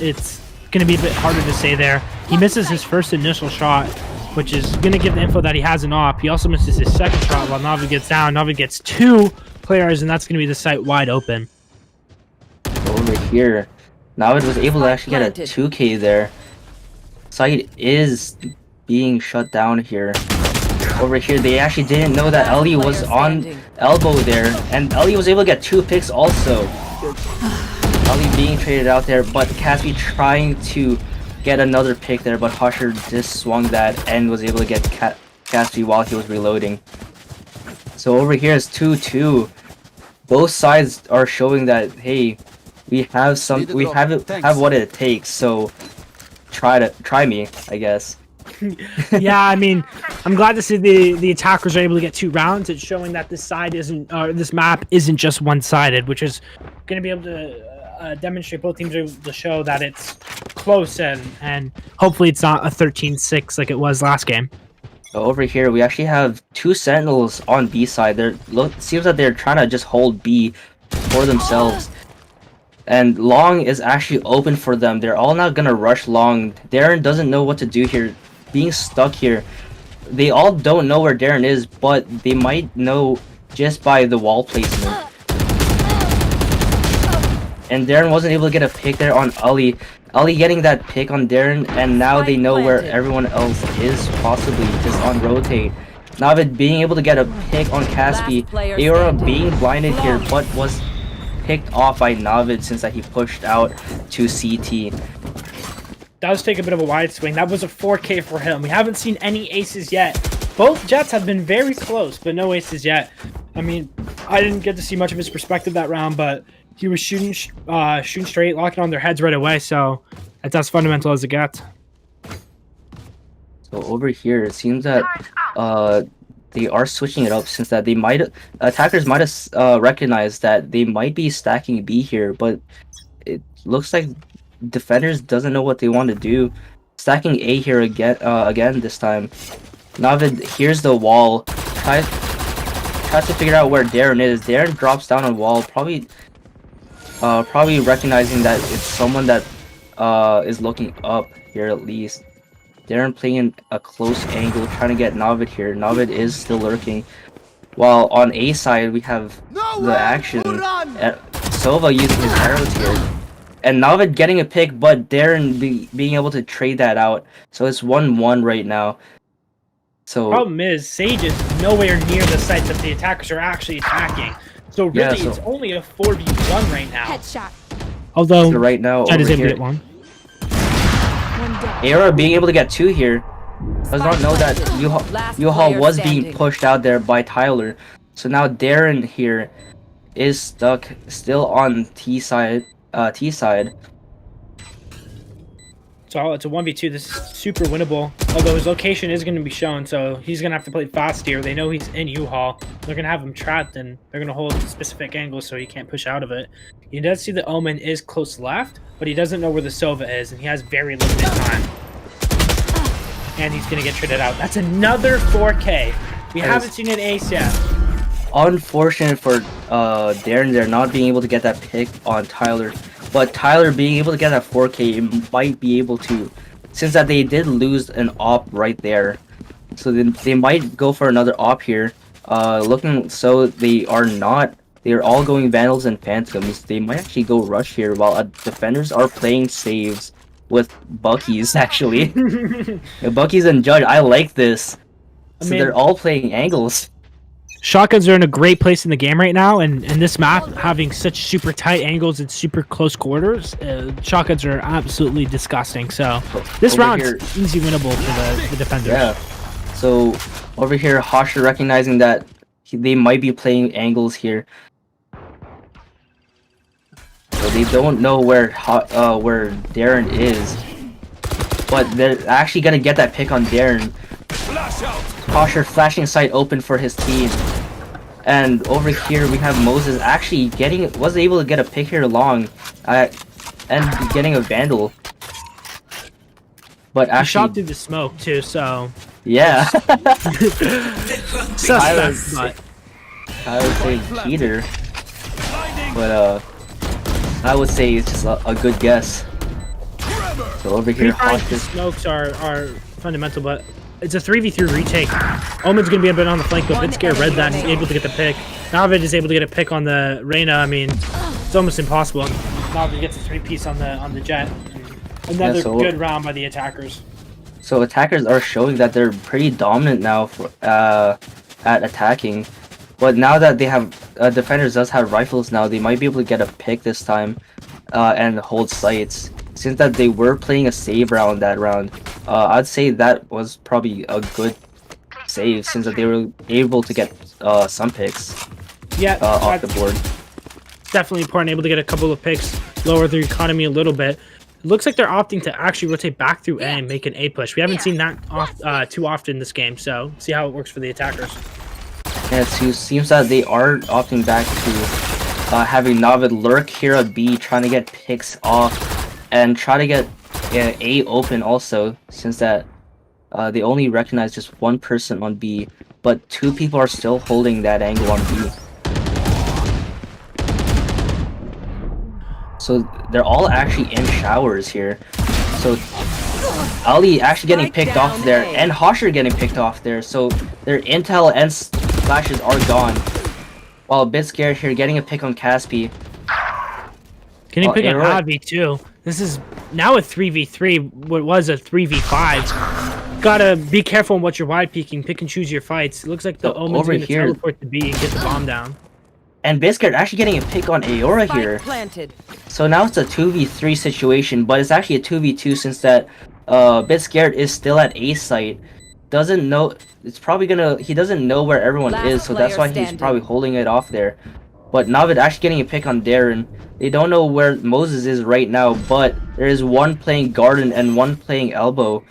[SPEAKER 2] it's going to be a bit harder to stay there. He misses his first initial shot, which is going to give the info that he has an op. He also misses his second shot while Navi gets down. Navi gets 2 players, and that's going to be the site wide open.
[SPEAKER 1] Over here, Navid was able to actually get a 2K there. Site is being shut down here. Over here, they actually didn't know that Ellie was on elbow there, and Ellie was able to get 2 picks also. Ellie being traded out there, but Caspi trying to get another pick there, but Husher just swung that and was able to get Caspi while he was reloading. So over here is 2-2. Both sides are showing that, hey, we have what it takes. So try me, I guess.
[SPEAKER 2] Yeah, I mean, I'm glad to see the attackers are able to get 2 rounds. It's showing that this side isn't, this map isn't just one-sided, which is going to be able to demonstrate both teams are able to show that it's close and hopefully it's not a 13-6 like it was last game.
[SPEAKER 1] So over here, we actually have 2 Sentinels on B side. Seems that they're trying to just hold B for themselves. And Long is actually open for them. They're all not gonna rush Long. Darren doesn't know what to do here. Being stuck here. They all don't know where Darren is, but they might know just by the wall placement. And Darren wasn't able to get a pick there on Ali. Ali getting that pick on Darren, and now they know where everyone else is, possibly just on rotate. Navid being able to get a pick on Caspi. Aora being blinded here, but was picked off by Navid since that he pushed out to CT.
[SPEAKER 2] Does take a bit of a wide swing. That was a 4K for him. We haven't seen any aces yet. Both Jets have been very close, but no aces yet. I mean, I didn't get to see much of his perspective that round, but he was shooting straight, locking on their heads right away, so that's as fundamental as it gets.
[SPEAKER 1] So over here, it seems that they are switching it up since that attackers might have recognized that they might be stacking B here, but it looks like defenders doesn't know what they want to do. Stacking A here again this time. Navid hears the wall, tries to figure out where Darren is. Darren drops down on wall, probably recognizing that it's someone that is looking up here at least. Darren playing a close angle, trying to get Navid here. Navid is still lurking. While on A side, we have the action. Sova using his arrows here. And Navid getting a pick, but Darren being able to trade that out. So it's 1-1 right now. So
[SPEAKER 2] problem is, Sage is nowhere near the site that the attackers are actually attacking. So really, it's only a 4v1 right now.
[SPEAKER 3] Headshot.
[SPEAKER 2] Although,
[SPEAKER 1] so right now,
[SPEAKER 2] Jet is
[SPEAKER 1] over
[SPEAKER 2] able to
[SPEAKER 1] here,
[SPEAKER 2] get 1.
[SPEAKER 1] Era being able to get 2 here does not know that Yuhal was being pushed out there by Tyler. So now Darren here is stuck still on T side.
[SPEAKER 2] So it's a 1v2. This is super winnable. Although his location is going to be shown, so he's going to have to play fast here. They know he's in U-Haul. They're going to have him trapped, and they're going to hold specific angles so he can't push out of it. He does see the Omen is close left, but he doesn't know where the Sova is, and he has very limited time. And he's going to get traded out. That's another 4K. We haven't seen an ace yet.
[SPEAKER 1] Unfortunate for Darren there not being able to get that pick on Tyler. But Tyler being able to get that 4K might be able to, since that they did lose an op right there. So then they might go for another op here. Looking so they are not. They are all going Vandals and Phantoms. They might actually go Rush here while defenders are playing saves with Buckies actually. Buckies and Judge, I like this. So they're all playing angles.
[SPEAKER 2] Shotguns are in a great place in the game right now, and this map having such super tight angles and super close quarters, shotguns are absolutely disgusting. So this round is easy winnable for the defenders.
[SPEAKER 1] Yeah. So over here, Hasha recognizing that they might be playing angles here. So they don't know where Darren is, but they're actually gonna get that pick on Darren. Hasha flashing sight open for his team. And over here we have Moses actually was able to get a pick here long and getting a Vandal. But actually,
[SPEAKER 2] he shot through the smoke too, so
[SPEAKER 1] yeah.
[SPEAKER 2] Suspect,
[SPEAKER 1] I would say Peter, but I would say it's just a good guess. So over here,
[SPEAKER 2] the smokes are fundamental, but it's a 3v3 retake. Omen's gonna be a bit on the flank, but Bitscare read that and is able to get the pick. Navid is able to get a pick on the Reyna. I mean, it's almost impossible. Navid gets a 3-piece on the Jet. Another good round by the attackers.
[SPEAKER 1] So attackers are showing that they're pretty dominant now for, at attacking. But now that they have defenders does have rifles now, they might be able to get a pick this time and hold sights. since that they were playing a save round that round, I'd say that was probably a good save since that they were able to get some picks
[SPEAKER 2] Yeah,
[SPEAKER 1] off the board.
[SPEAKER 2] definitely important. Able to get a couple of picks, lower their economy a little bit. It looks like they're opting to actually rotate back through A and make an A push. We haven't seen that too often this game, so see how it works for the attackers.
[SPEAKER 1] And it seems that they are opting back to having Navid lurk here at B, trying to get picks off and try to get A open also, since that they only recognize just one person on B, but two people are still holding that angle on B. So they're all actually in showers here. So Ali actually getting picked off there, and Hosher getting picked off there. So their intel and flashes are gone. While a bit scared here, getting a pick on Caspi.
[SPEAKER 2] Getting picked on Avi too. This is now a 3v3. What was a 3v5. Gotta be careful on what you're wide peeking. Pick and choose your fights. It looks like the Omen's gonna teleport to B and get the bomb down.
[SPEAKER 1] And Biscuit actually getting a pick on Aora here.
[SPEAKER 3] Planted.
[SPEAKER 1] So now it's a 2v3 situation, but it's actually a 2v2 since that Bit Scared is still at A site. Doesn't know, it's probably gonna, he doesn't know where everyone is, so that's why he's probably holding it off there. But Navid actually getting a pick on Darren. They don't know where Moses is right now, but there is one playing Garden and one playing Elbow.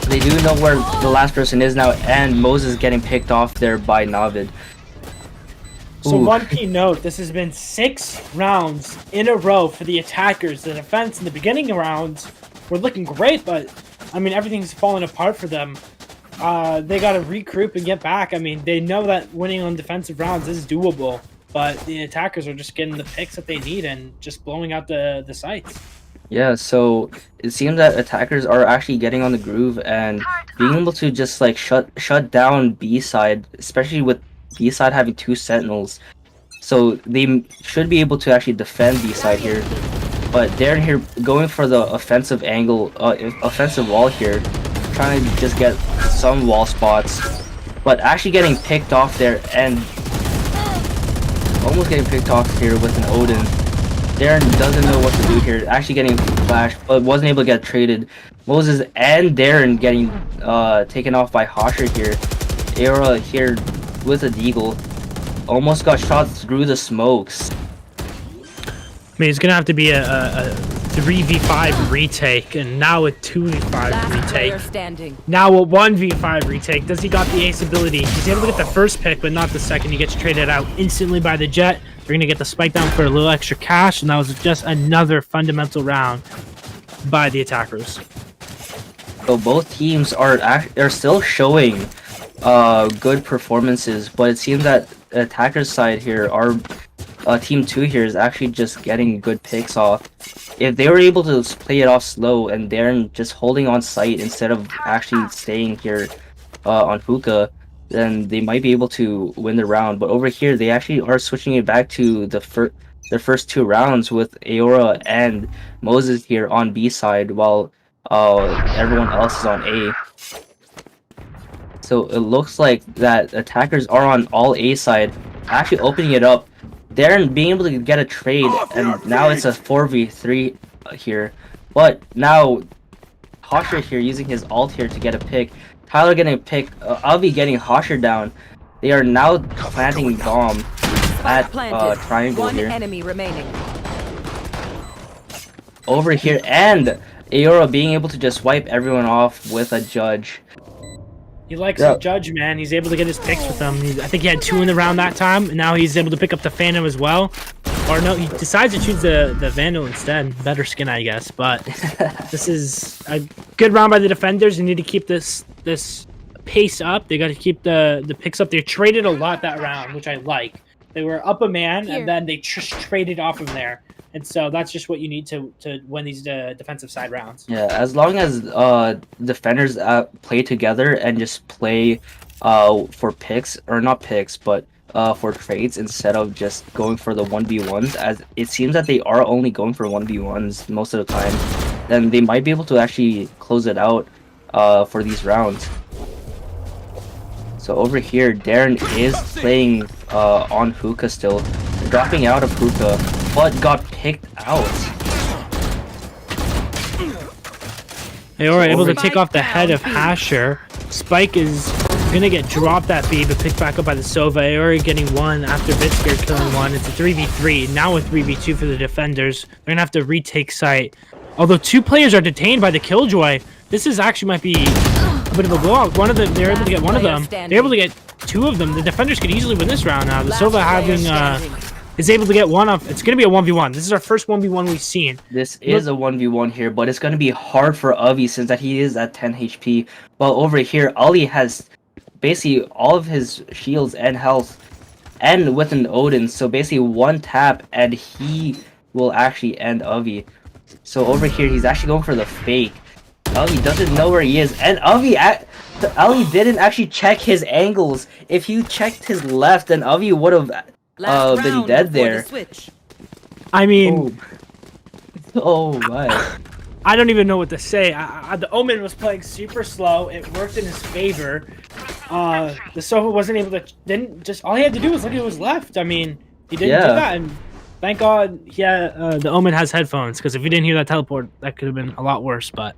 [SPEAKER 1] They do know where the last person is now, and Moses getting picked off there by Navid.
[SPEAKER 2] So one key note, this has been 6 rounds in a row for the attackers. The defense in the beginning of rounds were looking great, but I mean, everything's falling apart for them. They got to regroup and get back. I mean, they know that winning on defensive rounds is doable, but the attackers are just getting the picks that they need and just blowing out the sites.
[SPEAKER 1] Yeah, so it seems that attackers are actually getting on the groove and being able to just like shut down B side, especially with B side having 2 sentinels. So they should be able to actually defend B side here. But Darren here going for the offensive angle, offensive wall here, trying to just get some wall spots, but actually getting picked off there and almost getting picked off here with an Odin. Darren doesn't know what to do here, actually getting flashed, but wasn't able to get traded. Moses and Darren getting taken off by Hosher here. Aora here with a deagle. Almost got shot through the smokes.
[SPEAKER 2] I mean, it's going to have to be a 3v5 retake, and now a 2v5 retake. Now a 1v5 retake. Does he got the ace ability? He's able to get the first pick, but not the second. He gets traded out instantly by the Jet. They're going to get the spike down for a little extra cash, and that was just another fundamental round by the attackers.
[SPEAKER 1] So both teams are still showing good performances, but it seems that the attackers side here, our team 2 here, is actually just getting good picks off. If they were able to play it off slow and Darren just holding on site instead of actually staying here on hookah, then they might be able to win the round. But over here, they actually are switching it back to their first 2 rounds with Aora and Moses here on B side, while everyone else is on A. So it looks like that attackers are on all A side, actually opening it up. Darren being able to get a trade, and now it's a 4v3 here. But now Hosher here using his ult here to get a pick. Tyler getting a pick. Avi getting Hosher down. They are now planting bomb at triangle here.
[SPEAKER 3] Enemy remaining.
[SPEAKER 1] Over here, and Aora being able to just wipe everyone off with a judge.
[SPEAKER 2] He likes a Judge, man. He's able to get his picks with them. I think he had 2 in the round that time, and now he's able to pick up the Phantom as well. Or no, he decides to choose the Vandal instead. Better skin, I guess. But this is a good round by the defenders. They need to keep this pace up. They got to keep the picks up. They traded a lot that round, which I like. They were up a man, and then they just traded off from there. And so that's just what you need to win these defensive side rounds.
[SPEAKER 1] Yeah, as long as defenders play together and just play for picks, or not picks, but for trades instead of just going for the 1v1s, as it seems that they are only going for 1v1s most of the time, then they might be able to actually close it out for these rounds. So over here, Darren is playing on hookah still, dropping out of hookah. but got picked out.
[SPEAKER 2] They were able to
[SPEAKER 3] Spike
[SPEAKER 2] take off the head of
[SPEAKER 3] down B.
[SPEAKER 2] Hasher. Spike is gonna get dropped at B, but picked back up by the Sova. Aori getting one after Bitscared killing one. It's a 3v3, now a 3v2 for the defenders. They're gonna have to retake site. Although 2 players are detained by the Killjoy, this is actually might be a bit of a blowout. One of them, they're able to get one of them. They're able to get 2 of them. The defenders could easily win this round now. The Sova having is able to get one off. It's gonna be a 1v1. This is our first 1v1 we've seen.
[SPEAKER 1] This is a 1v1 here, but it's gonna be hard for Avi since that he is at 10 HP. While over here, Ali has basically all of his shields and health, and with an Odin. So basically 1 tap and he will actually end Avi. So over here, he's actually going for the fake. Ali doesn't know where he is, and Ali didn't actually check his angles. If he checked his left, then Avi would have been dead there.
[SPEAKER 2] I mean,
[SPEAKER 1] oh my.
[SPEAKER 2] I don't even know what to say. The Omen was playing super slow. It worked in his favor. The Sova wasn't able to. All he had to do was look at his left. I mean, he didn't do that, and thank God, the Omen has headphones, because if he didn't hear that teleport, that could have been a lot worse. But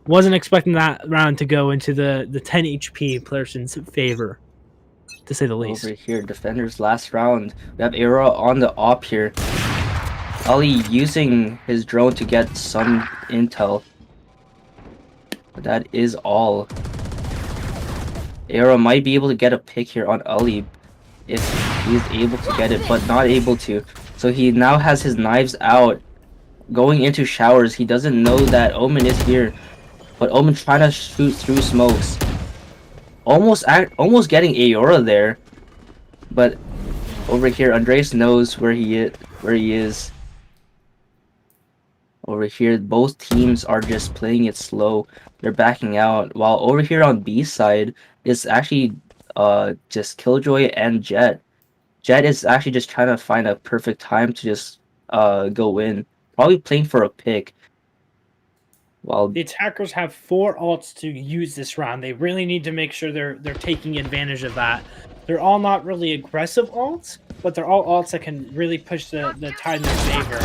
[SPEAKER 2] wasn't expecting that round to go into the 10 HP person's favor, to say the least.
[SPEAKER 1] Over here, defenders last round. We have Era on the op here. Ali using his drone to get some intel. But that is all. Era might be able to get a pick here on Ali if he's able to get it, but not able to. So he now has his knives out, going into showers. He doesn't know that Omen is here, but Omen trying to shoot through smokes. Almost getting Aora there, but over here, Andreas knows where he is. Over here, both teams are just playing it slow. They're backing out. While over here on B side, it's actually just Killjoy and Jet. Jet is actually just trying to find a perfect time to just go in. Probably playing for a pick. While
[SPEAKER 2] the attackers have 4 ults to use this round. They really need to make sure they're taking advantage of that. They're all not really aggressive ults, but they're all ults that can really push the tide in their favor.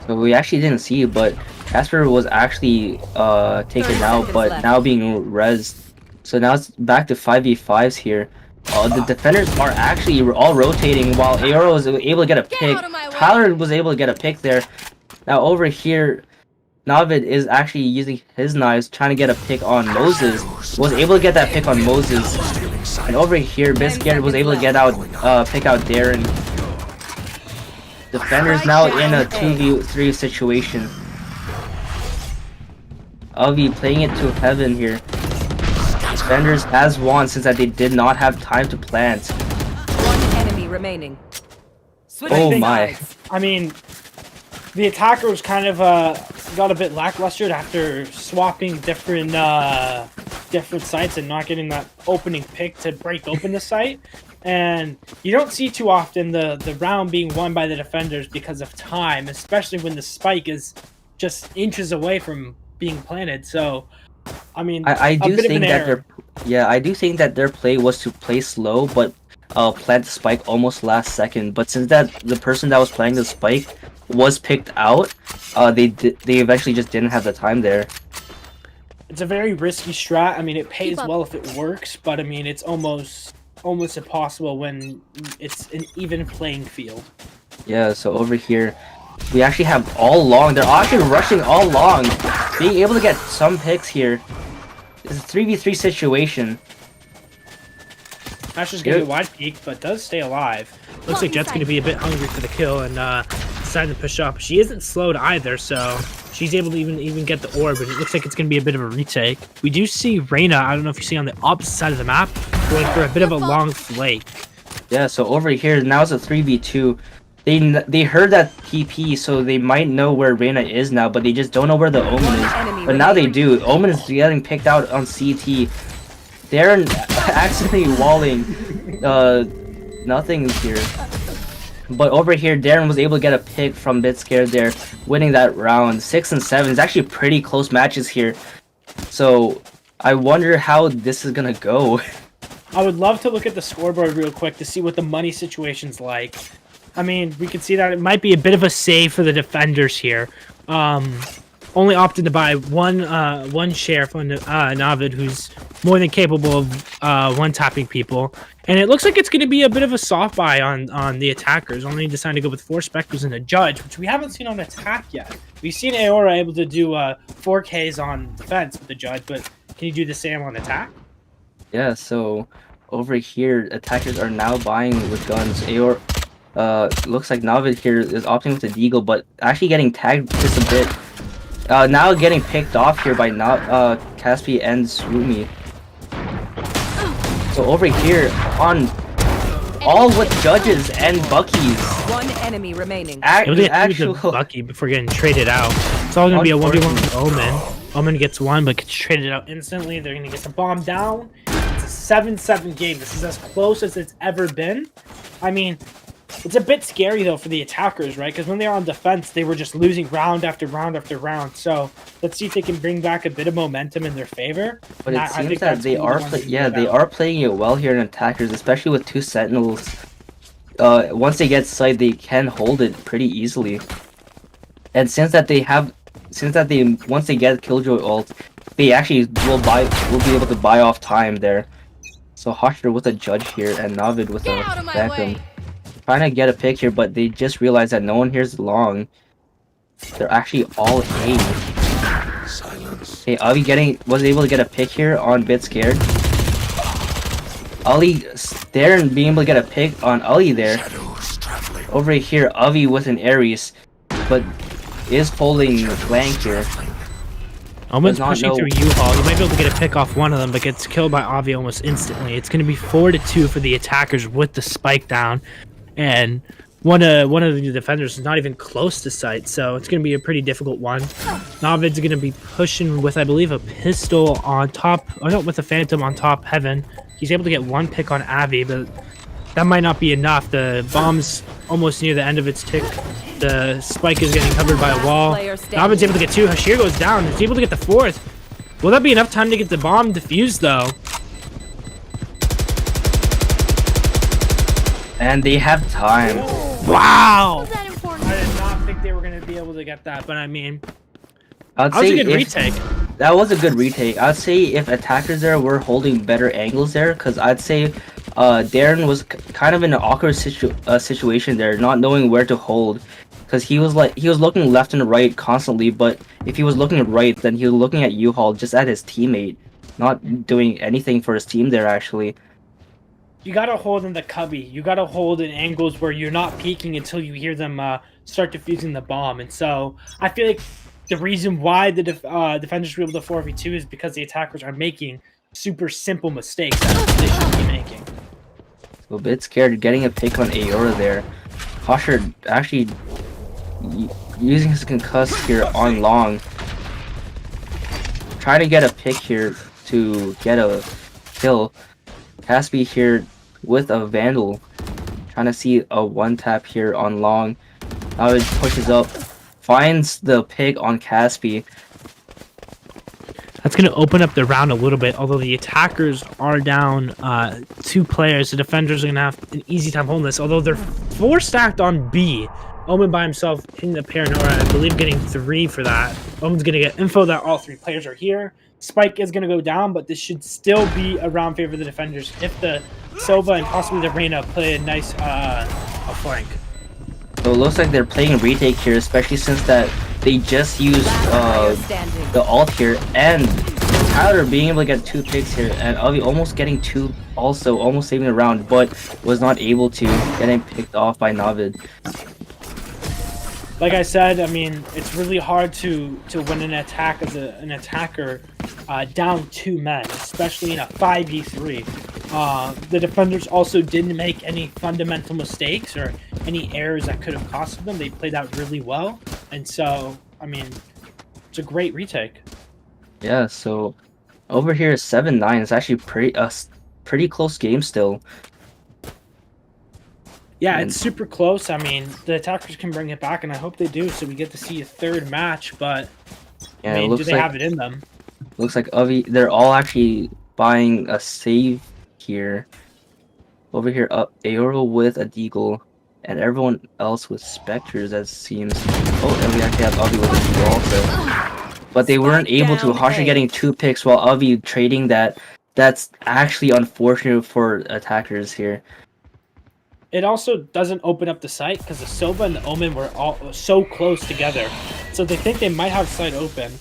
[SPEAKER 1] So we actually didn't see it, but Casper was actually taken out, but now being rezzed. So now it's back to 5v5s here. The defenders are actually all rotating while Aero was able to get a pick. Tyler was able to get a pick there. Now over here, Navid is actually using his knives, trying to get a pick on Moses. Was able to get that pick on Moses. And over here, Biscuit was able to get out, pick out Darren. Defenders now in a 2v3 situation. Avi playing it to heaven here. Defenders has won since that they did not have time to plant.
[SPEAKER 3] 1 enemy remaining.
[SPEAKER 1] Oh my.
[SPEAKER 2] I mean, the attackers kind of got a bit lackluster after swapping different sites and not getting that opening pick to break open the site. And you don't see too often the round being won by the defenders because of time, especially when the spike is just inches away from being planted. So, I mean,
[SPEAKER 1] I do think that I do think that their play was to play slow, but plant the spike almost last second. But since that the person that was playing the spike was picked out, they eventually just didn't have the time there.
[SPEAKER 2] It's a very risky strat. I mean, it pays well if it works, but I mean, it's almost impossible when it's an even playing field.
[SPEAKER 1] Yeah, so over here, we actually have all long. They're actually rushing all long. Being able to get some picks here. It's a 3v3 situation.
[SPEAKER 2] Asher's gonna get wide peek, but does stay alive. Looks like Jet's gonna be a bit hungry for the kill and decided to push up. She isn't slowed either, so she's able to even get the orb, and it looks like it's gonna be a bit of a retake. We do see Reyna, I don't know if you see on the opposite side of the map, going for a bit of a long flake.
[SPEAKER 1] Yeah, so over here, now it's a 3v2. They heard that TP, so they might know where Reyna is now, but they just don't know where the Omen is. But now they do. Omen is getting picked out on CT. Darren accidentally walling. Nothing here. But over here, Darren was able to get a pick from Bitscared there, winning that round. 6 and 7 is actually pretty close matches here. So I wonder how this is gonna go.
[SPEAKER 2] I would love to look at the scoreboard real quick to see what the money situation's like. I mean, we can see that it might be a bit of a save for the defenders here. Only opted to buy one share from Navid, who's more than capable of one-tapping people. And it looks like it's going to be a bit of a soft buy on the attackers. Only decided to go with 4 Spectres and a Judge, which we haven't seen on attack yet. We've seen Aora able to do 4Ks on defense with the Judge, but can you do the same on attack?
[SPEAKER 1] Yeah, so over here, attackers are now buying with guns. Aor, looks like Navid here is opting with the Deagle, but actually getting tagged just a bit. Now getting picked off here by Caspi and Swoomy. So over here, on all with Judges and Buckies.
[SPEAKER 3] One enemy remaining.
[SPEAKER 1] Actual
[SPEAKER 2] Bucky before getting traded out. It's all going to be a 1v1 with Omen. Omen gets one, but gets traded out instantly. They're going to get the bomb down. It's a 7-7 game. This is as close as it's ever been. I mean, it's a bit scary, though, for the attackers, right? Because when they were on defense, they were just losing round after round after round. So let's see if they can bring back a bit of momentum in their favor.
[SPEAKER 1] But it seems that they are playing it well here in attackers, especially with 2 Sentinels. Once they get sight, they can hold it pretty easily. And once they get Killjoy ult, they actually will be able to buy off time there. So Hosher with a Judge here and Navid with a Phantom. Trying to get a pick here, but they just realized that no one here's long. They're actually all A.
[SPEAKER 4] Silence.
[SPEAKER 1] Okay, Avi was able to get a pick here on Bit Scared. Ali there and being able to get a pick on Ali there. Over here, Avi with an Ares, but is holding flank here.
[SPEAKER 2] Omen's pushing through U-Haul. You might be able to get a pick off one of them, but gets killed by Avi almost instantly. It's going to be 4-2 for the attackers with the spike down. And one of the defenders is not even close to sight, so it's going to be a pretty difficult one. Navid's going to be pushing with, I believe, a pistol on top, with a Phantom on top Heaven. He's able to get one pick on Avi, but that might not be enough. The bomb's almost near the end of its tick. The spike is getting covered by a wall. Navid's able to get 2. Hashir goes down. He's able to get the 4th. Will that be enough time to get the bomb defused, though?
[SPEAKER 1] And they have time.
[SPEAKER 2] Wow! I did not think they were going to be able to get that, but I mean,
[SPEAKER 1] That
[SPEAKER 2] was a good retake.
[SPEAKER 1] That was a good retake. I'd say if attackers there were holding better angles there, because I'd say Darren was kind of in an awkward situation there, not knowing where to hold. Because he was looking left and right constantly, but if he was looking right, then he was looking at U-Haul just at his teammate, not doing anything for his team there actually.
[SPEAKER 2] You gotta hold in the cubby. You gotta hold in angles where you're not peeking until you hear them start defusing the bomb. And so I feel like the reason why the defenders were able to 4v2 is because the attackers are making super simple mistakes that they shouldn't be making.
[SPEAKER 1] So a bit scared getting a pick on Aora there. Hosher actually using his concuss here on long. Trying to get a pick here to get a kill. Caspi here with a Vandal. Trying to see a 1-tap here on long. Now it pushes up. Finds the pick on Caspi.
[SPEAKER 2] That's going to open up the round a little bit. Although the attackers are down 2 players, the defenders are going to have an easy time holding this. Although they're 4 stacked on B. Omen by himself hitting the Paranoia, I believe getting 3 for that. Omen's going to get info that all 3 players are here. Spike is going to go down, but this should still be a round favor of the defenders if the Sova and possibly the Reyna play a nice a flank.
[SPEAKER 1] So it looks like they're playing retake here, especially since that they just used the ult here, and Tyler being able to get 2 picks here, and Avi almost getting 2 also, almost saving the round, but was not able to, getting picked off by Navid.
[SPEAKER 2] Like I said, I mean, it's really hard to win an attack as an attacker down 2 men, especially in a 5v3. The defenders also didn't make any fundamental mistakes or any errors that could have costed them. They played out really well, and so, I mean, it's a great retake.
[SPEAKER 1] Yeah, so over here 7-9 is actually pretty close game still.
[SPEAKER 2] Yeah, it's super close. I mean, the attackers can bring it back, and I hope they do, so we get to see a 3rd match, but
[SPEAKER 1] Yeah,
[SPEAKER 2] I mean,
[SPEAKER 1] it
[SPEAKER 2] do they have it in them?
[SPEAKER 1] Looks like Avi, they're all actually buying a save here. Over here, Aoro with a Deagle, and everyone else with Spectres, as it seems. Oh, and we actually have Avi with a Deagle also. But they weren't able to.
[SPEAKER 3] down
[SPEAKER 1] Harsher
[SPEAKER 3] A.
[SPEAKER 1] getting 2 picks while Avi trading that. That's actually unfortunate for attackers here.
[SPEAKER 2] It also doesn't open up the site because the Sova and the Omen were all so close together. So they think they might have site open,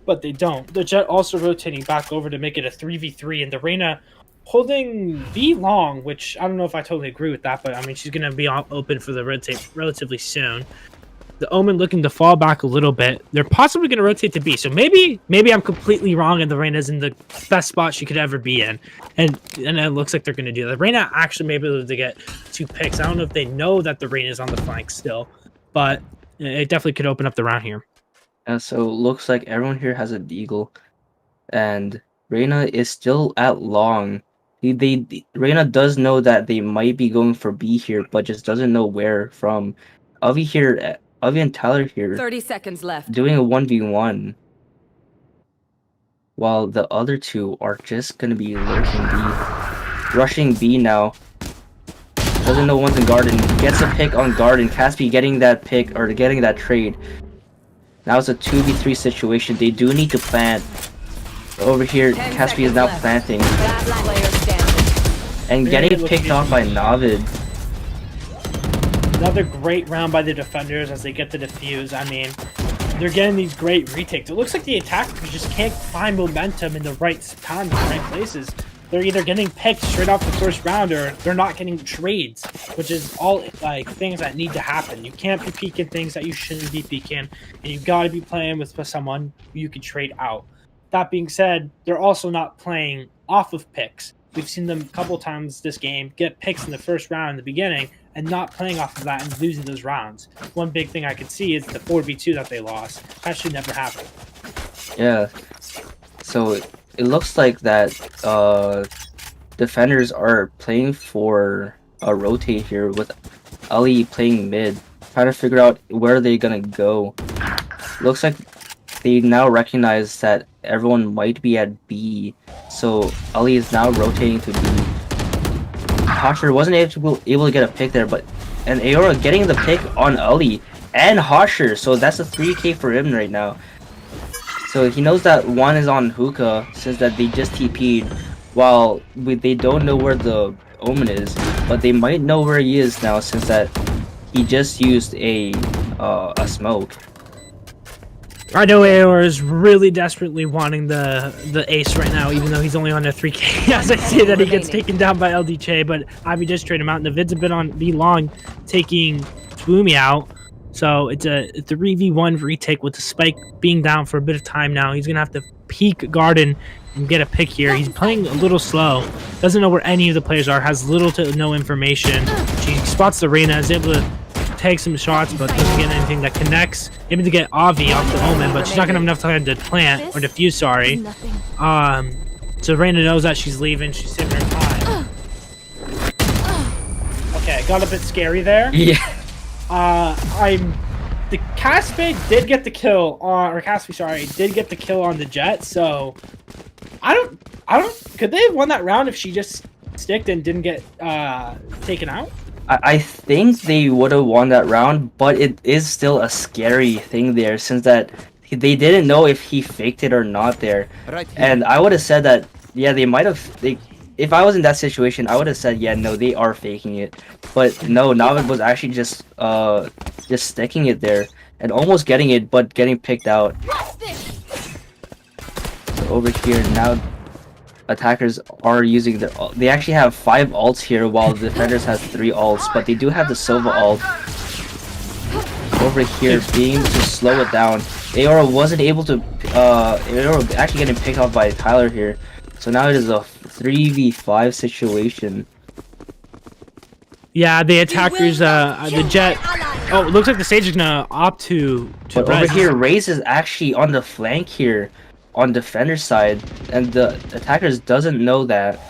[SPEAKER 2] but they don't. The Jet also rotating back over to make it a 3v3, and the Reyna holding B long, which I don't know if I totally agree with that, but I mean, she's going to be open for the rotate relatively soon. The Omen looking to fall back a little bit. They're possibly going to rotate to B. So maybe I'm completely wrong and the Reyna's in the best spot she could ever be in. And it looks like they're going to do that. The Reyna actually may be able to get 2 picks. I don't know if they know that the Reyna's on the flank still, but it definitely could open up the round here.
[SPEAKER 1] And so looks like everyone here has a Deagle. And Reyna is still at long. Reyna does know that they might be going for B here, but just doesn't know where from. Avi and Tyler here
[SPEAKER 3] 30 seconds left.
[SPEAKER 1] doing a 1v1. While the other two are just gonna be lurking B. Rushing B now. Doesn't know one's in Garden. Gets a pick on Garden. Caspi getting that pick, or getting that trade. Now it's a 2v3 situation. They do need to plant. Over here,
[SPEAKER 3] 10
[SPEAKER 1] Caspi is
[SPEAKER 3] seconds
[SPEAKER 1] now
[SPEAKER 3] left.
[SPEAKER 1] planting.
[SPEAKER 3] Last player standing.
[SPEAKER 1] And
[SPEAKER 2] Very
[SPEAKER 1] getting
[SPEAKER 2] good
[SPEAKER 1] picked off by Navid.
[SPEAKER 2] Another great round by the defenders as they get the defuse. I mean, they're getting these great retakes. It looks like the attackers just can't find momentum in the right time, the right places. They're either getting picked straight off the first round or they're not getting trades, which is all like things that need to happen. You can't be peeking things that you shouldn't be peeking, and you got to be playing with someone you can trade out. That being said, they're also not playing off of picks. We've seen them a couple times this game get picks in the first round in the beginning and not playing off of that and losing those rounds. One big thing I could see is the 4v2 that they lost. That should never happen.
[SPEAKER 1] Yeah. So it looks like that defenders are playing for a rotate here with Ali playing mid, trying to figure out where they're gonna go. Looks like they now recognize that everyone might be at B, so Ali is now rotating to B. Hosher wasn't able to get a pick there, and Aora getting the pick on Ali and Hosher, so that's a 3k for him right now. So he knows that one is on Hookah since that they just TP'd, while they don't know where the Omen is, but they might know where he is now since that he just used a smoke.
[SPEAKER 2] I know Aor is really desperately wanting the ace right now, even though he's only on a 3k. As I say that, he gets taken down by LDJ, but Ivy just trade him out. And the Vid's have been on B long, taking Twoomy out. So it's a 3v1 retake with the Spike being down for a bit of time now. He's going to have to peek Garden and get a pick here. He's playing a little slow. Doesn't know where any of the players are. Has little to no information. She spots the Reyna, is able to take some shots, but doesn't get anything that connects. Able to get Avi off the Omen, but she's not gonna have enough time to plant or defuse. Sorry. So Reyna knows that she's leaving. She's saving her time. Okay, got a bit scary there.
[SPEAKER 1] Yeah.
[SPEAKER 2] The Caspi did get the kill on, or Caspi, sorry, did get the kill on the Jet. So I don't. Could they have won that round if she just sticked and didn't get taken out?
[SPEAKER 1] I think they would have won that round, but it is still a scary thing there since that they didn't know if he faked it or not there.
[SPEAKER 4] Right here.
[SPEAKER 1] And I would have said that, yeah, they might have. If I was in that situation, I would have said, yeah, no, they are faking it. But no, Navid was actually just sticking it there and almost getting it, but getting picked out. So over here now, attackers are using their ult. They actually have 5 ults here, while the defenders have 3 ults, but they do have the Sova ult. Over here, being able to slow it down. Aora wasn't able to. Aora actually getting picked off by Tyler here. So now it is a 3v5 situation.
[SPEAKER 2] Yeah, the attackers, the Jet. Oh, it looks like the Sage is gonna opt to
[SPEAKER 1] But
[SPEAKER 2] res.
[SPEAKER 1] over here, Raze is actually on the flank here, on defender side, and the attackers doesn't know that.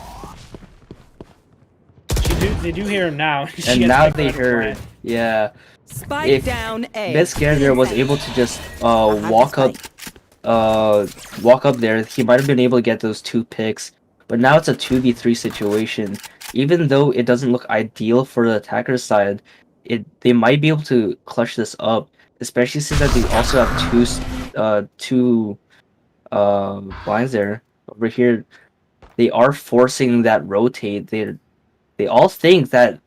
[SPEAKER 2] They do hear him now. She
[SPEAKER 1] And
[SPEAKER 2] gets
[SPEAKER 1] now
[SPEAKER 2] picked
[SPEAKER 1] they
[SPEAKER 2] out of
[SPEAKER 1] heard.
[SPEAKER 2] play.
[SPEAKER 1] Yeah.
[SPEAKER 3] Spike
[SPEAKER 1] If
[SPEAKER 3] down A.
[SPEAKER 1] Bit scared there was able to just walk up there, he might have been able to get those 2 picks. But now it's a 2v3 situation. Even though it doesn't look ideal for the attacker side, they might be able to clutch this up, especially since that they also have two blinds there. Over here, they are forcing that rotate. They all think that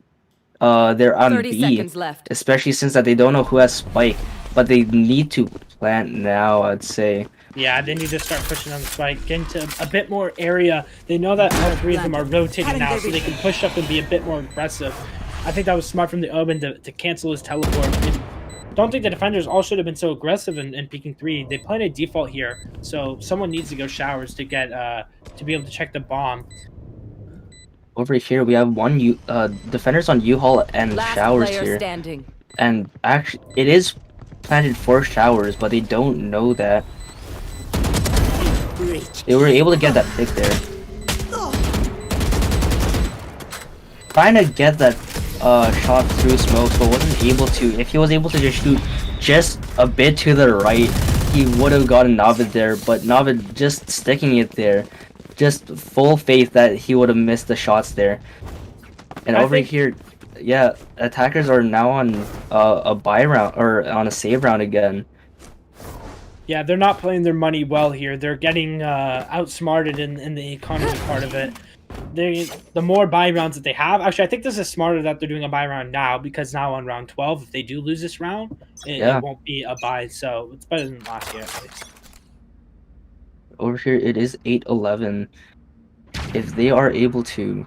[SPEAKER 1] they're on
[SPEAKER 3] 30
[SPEAKER 1] B,
[SPEAKER 3] seconds left.
[SPEAKER 1] especially since that they don't know who has spike, but they need to plant now, I'd say.
[SPEAKER 2] Yeah, they need to start pushing on the spike, get into a bit more area. They know that all three of them are rotating now, so they can push up and be a bit more aggressive. I think that was smart from the Omen to cancel his teleport. I don't think the defenders all should have been so aggressive in peeking 3. They planted default here, so someone needs to go showers to get to be able to check the bomb.
[SPEAKER 1] Over here, we have defenders on U-Haul and
[SPEAKER 3] Last
[SPEAKER 1] showers
[SPEAKER 3] player
[SPEAKER 1] here.
[SPEAKER 3] standing.
[SPEAKER 1] And actually, it is planted for showers, but they don't know that. They were able to get that pick there. Trying to get that shot through smokes, but wasn't able to. If he was able to just shoot just a bit to the right, he would have gotten Navid there, but Navid just sticking it there. Just full faith that he would have missed the shots there. And over here, yeah, attackers are now on a buy round, or on a save round again.
[SPEAKER 2] Yeah, they're not playing their money well here. They're getting outsmarted in the economy part of it. The more buy rounds that they have, actually, I think this is smarter that they're doing a buy round now, because now on round 12, if they do lose this round, it won't be a buy. So it's better than last year at least.
[SPEAKER 1] Over here, it is 8-11. If they are able to,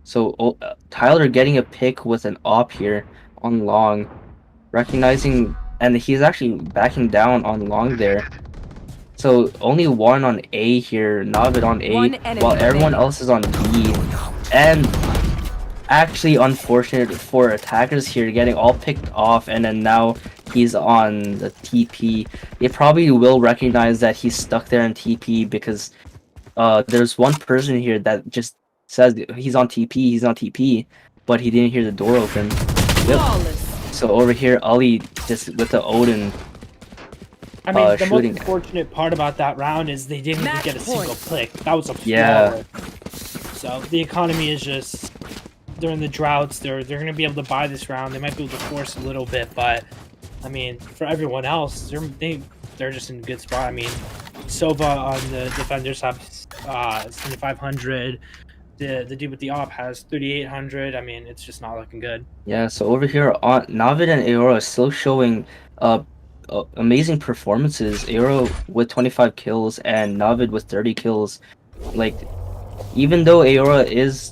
[SPEAKER 1] so Tyler getting a pick with an op here on long, recognizing, and he's actually backing down on long there. So only one on A here, Navid on A, while everyone else is on B. And actually unfortunate for attackers here, getting all picked off, and then now he's on the TP. They probably will recognize that he's stuck there in TP, because there's one person here that just says he's on TP, but he didn't hear the door open. Yep. So over here, Ali just with the Odin.
[SPEAKER 2] I mean, the
[SPEAKER 1] shooting.
[SPEAKER 2] most unfortunate part about that round is they didn't even get a single click. That was a flaw.
[SPEAKER 1] Yeah.
[SPEAKER 2] So the economy is just, during the droughts, they're going to be able to buy this round. They might be able to force a little bit, but I mean, for everyone else, they're just in a good spot. I mean, Sova on the defenders have 7,500. The dude with the op has 3,800. I mean, it's just not looking good.
[SPEAKER 1] Yeah, so over here, on Navid and Aora still showing amazing performances. Aora with 25 kills and Navid with 30 kills. Like, even though Aora is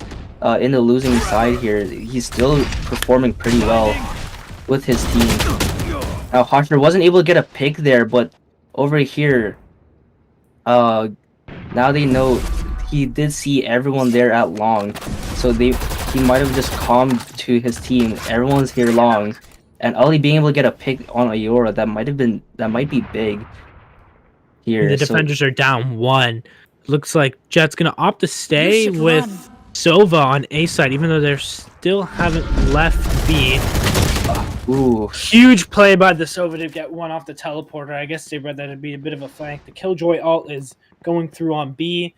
[SPEAKER 1] in the losing side here, he's still performing pretty well with his team. Now, Hotchner wasn't able to get a pick there, but over here, now they know he did see everyone there at long, so he might have just calmed to his team. Everyone's here long, and Ali being able to get a pick on Aora, that might be big here.
[SPEAKER 2] The defenders are down 1. Looks like Jet's gonna opt to stay with Sova on A side, even though they still haven't left B.
[SPEAKER 1] Ooh.
[SPEAKER 2] Huge play by the Sova to get one off the teleporter. I guess they read that it'd be a bit of a flank. The Killjoy ult is going through on B,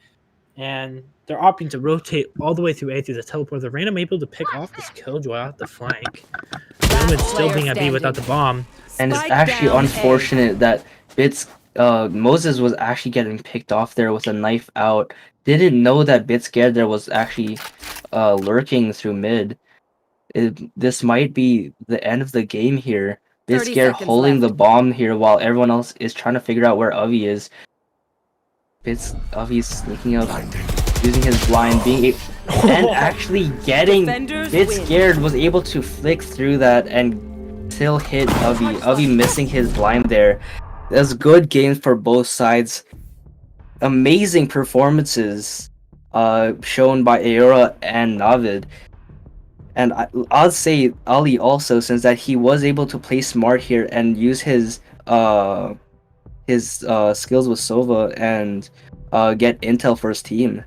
[SPEAKER 2] and they're opting to rotate all the way through A through the teleporter. The random able to pick off this Killjoy off the flank. Roman's still being at B without the bomb.
[SPEAKER 1] And it's actually unfortunate that Bits Moses was actually getting picked off there with a knife out. Didn't know that Bitscared there was actually lurking through mid. This might be the end of the game here. Bitscared holding the bomb here while everyone else is trying to figure out where Avi is. Avi's sneaking up, using his blind, and actually getting Bitscared was able to flick through that and still hit Avi. Avi missing his blind there. That's good games for both sides. Amazing performances shown by Aora and Navid. And I'll say Ali also, since that he was able to play smart here and use his skills with Sova and get intel for his team.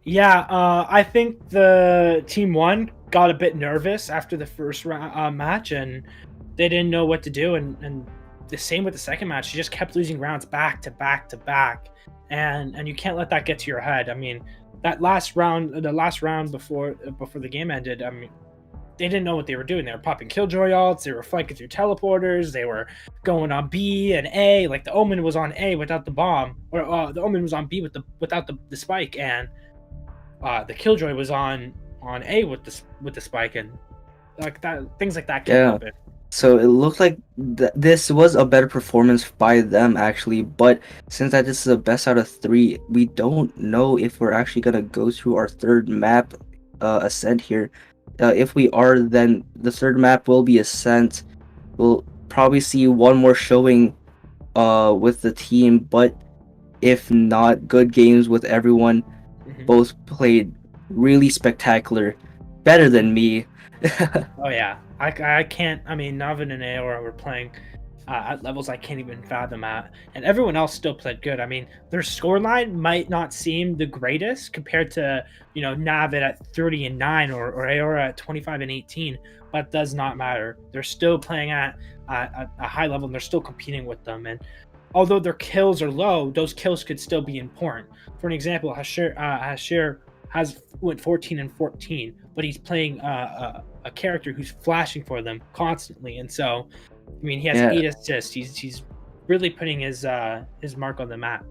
[SPEAKER 2] Yeah, I think the team 1 got a bit nervous after the first match, and they didn't know what to do. And the same with the second match. She just kept losing rounds back to back to back, and you can't let that get to your head. I mean, that last round, the last round before the game ended, I mean, they didn't know what they were doing. They were popping killjoy ults. They were flanking through teleporters. They were going on B and A. Like the Omen was on A without the bomb, or the Omen was on B without the spike, and the killjoy was on A with the spike, and like that, things like that can happen.
[SPEAKER 1] So it looked like this was a better performance by them actually, but since that this is a best out of 3, we don't know if we're actually gonna go through our third map, Ascent here. If we are, then the third map will be Ascent. We'll probably see one more showing with the team, but if not, good games with everyone. Both played really spectacular, better than me.
[SPEAKER 2] Oh yeah, I can't. I mean, Navin and Aora were playing at levels I can't even fathom at, and everyone else still played good. I mean, their scoreline might not seem the greatest compared to Navin at 30-9 or Aora at 25-18, but it does not matter. They're still playing at a high level, and they're still competing with them. And although their kills are low, those kills could still be important. For an example, Hashir went 14-14, but he's playing a character who's flashing for them constantly, and so I mean he has 8 assists. He's really putting his mark on the map.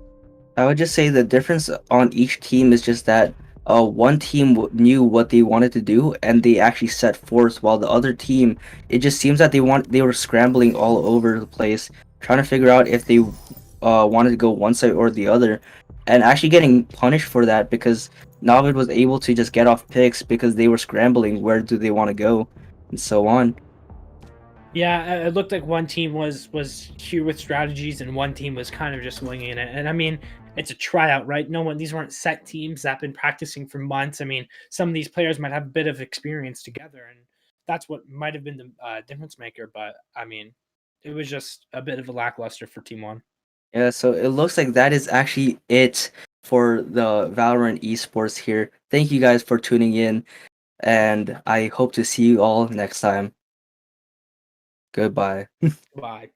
[SPEAKER 1] I would just say the difference on each team is just that one team knew what they wanted to do and they actually set forth, while the other team, it just seems that they were scrambling all over the place trying to figure out if they wanted to go one side or the other, and actually getting punished for that because Navid was able to just get off picks because they were scrambling where do they want to go and so on.
[SPEAKER 2] Yeah, it looked like one team was here with strategies and one team was kind of just winging it. And I mean, it's a tryout, right? These weren't set teams that have been practicing for months. I mean, some of these players might have a bit of experience together, and that's what might have been the difference maker. But I mean, it was just a bit of a lackluster for Team One.
[SPEAKER 1] Yeah, so it looks like that is actually it for the Valorant esports here. Thank you guys for tuning in, and I hope to see you all next time. Goodbye.
[SPEAKER 2] Bye.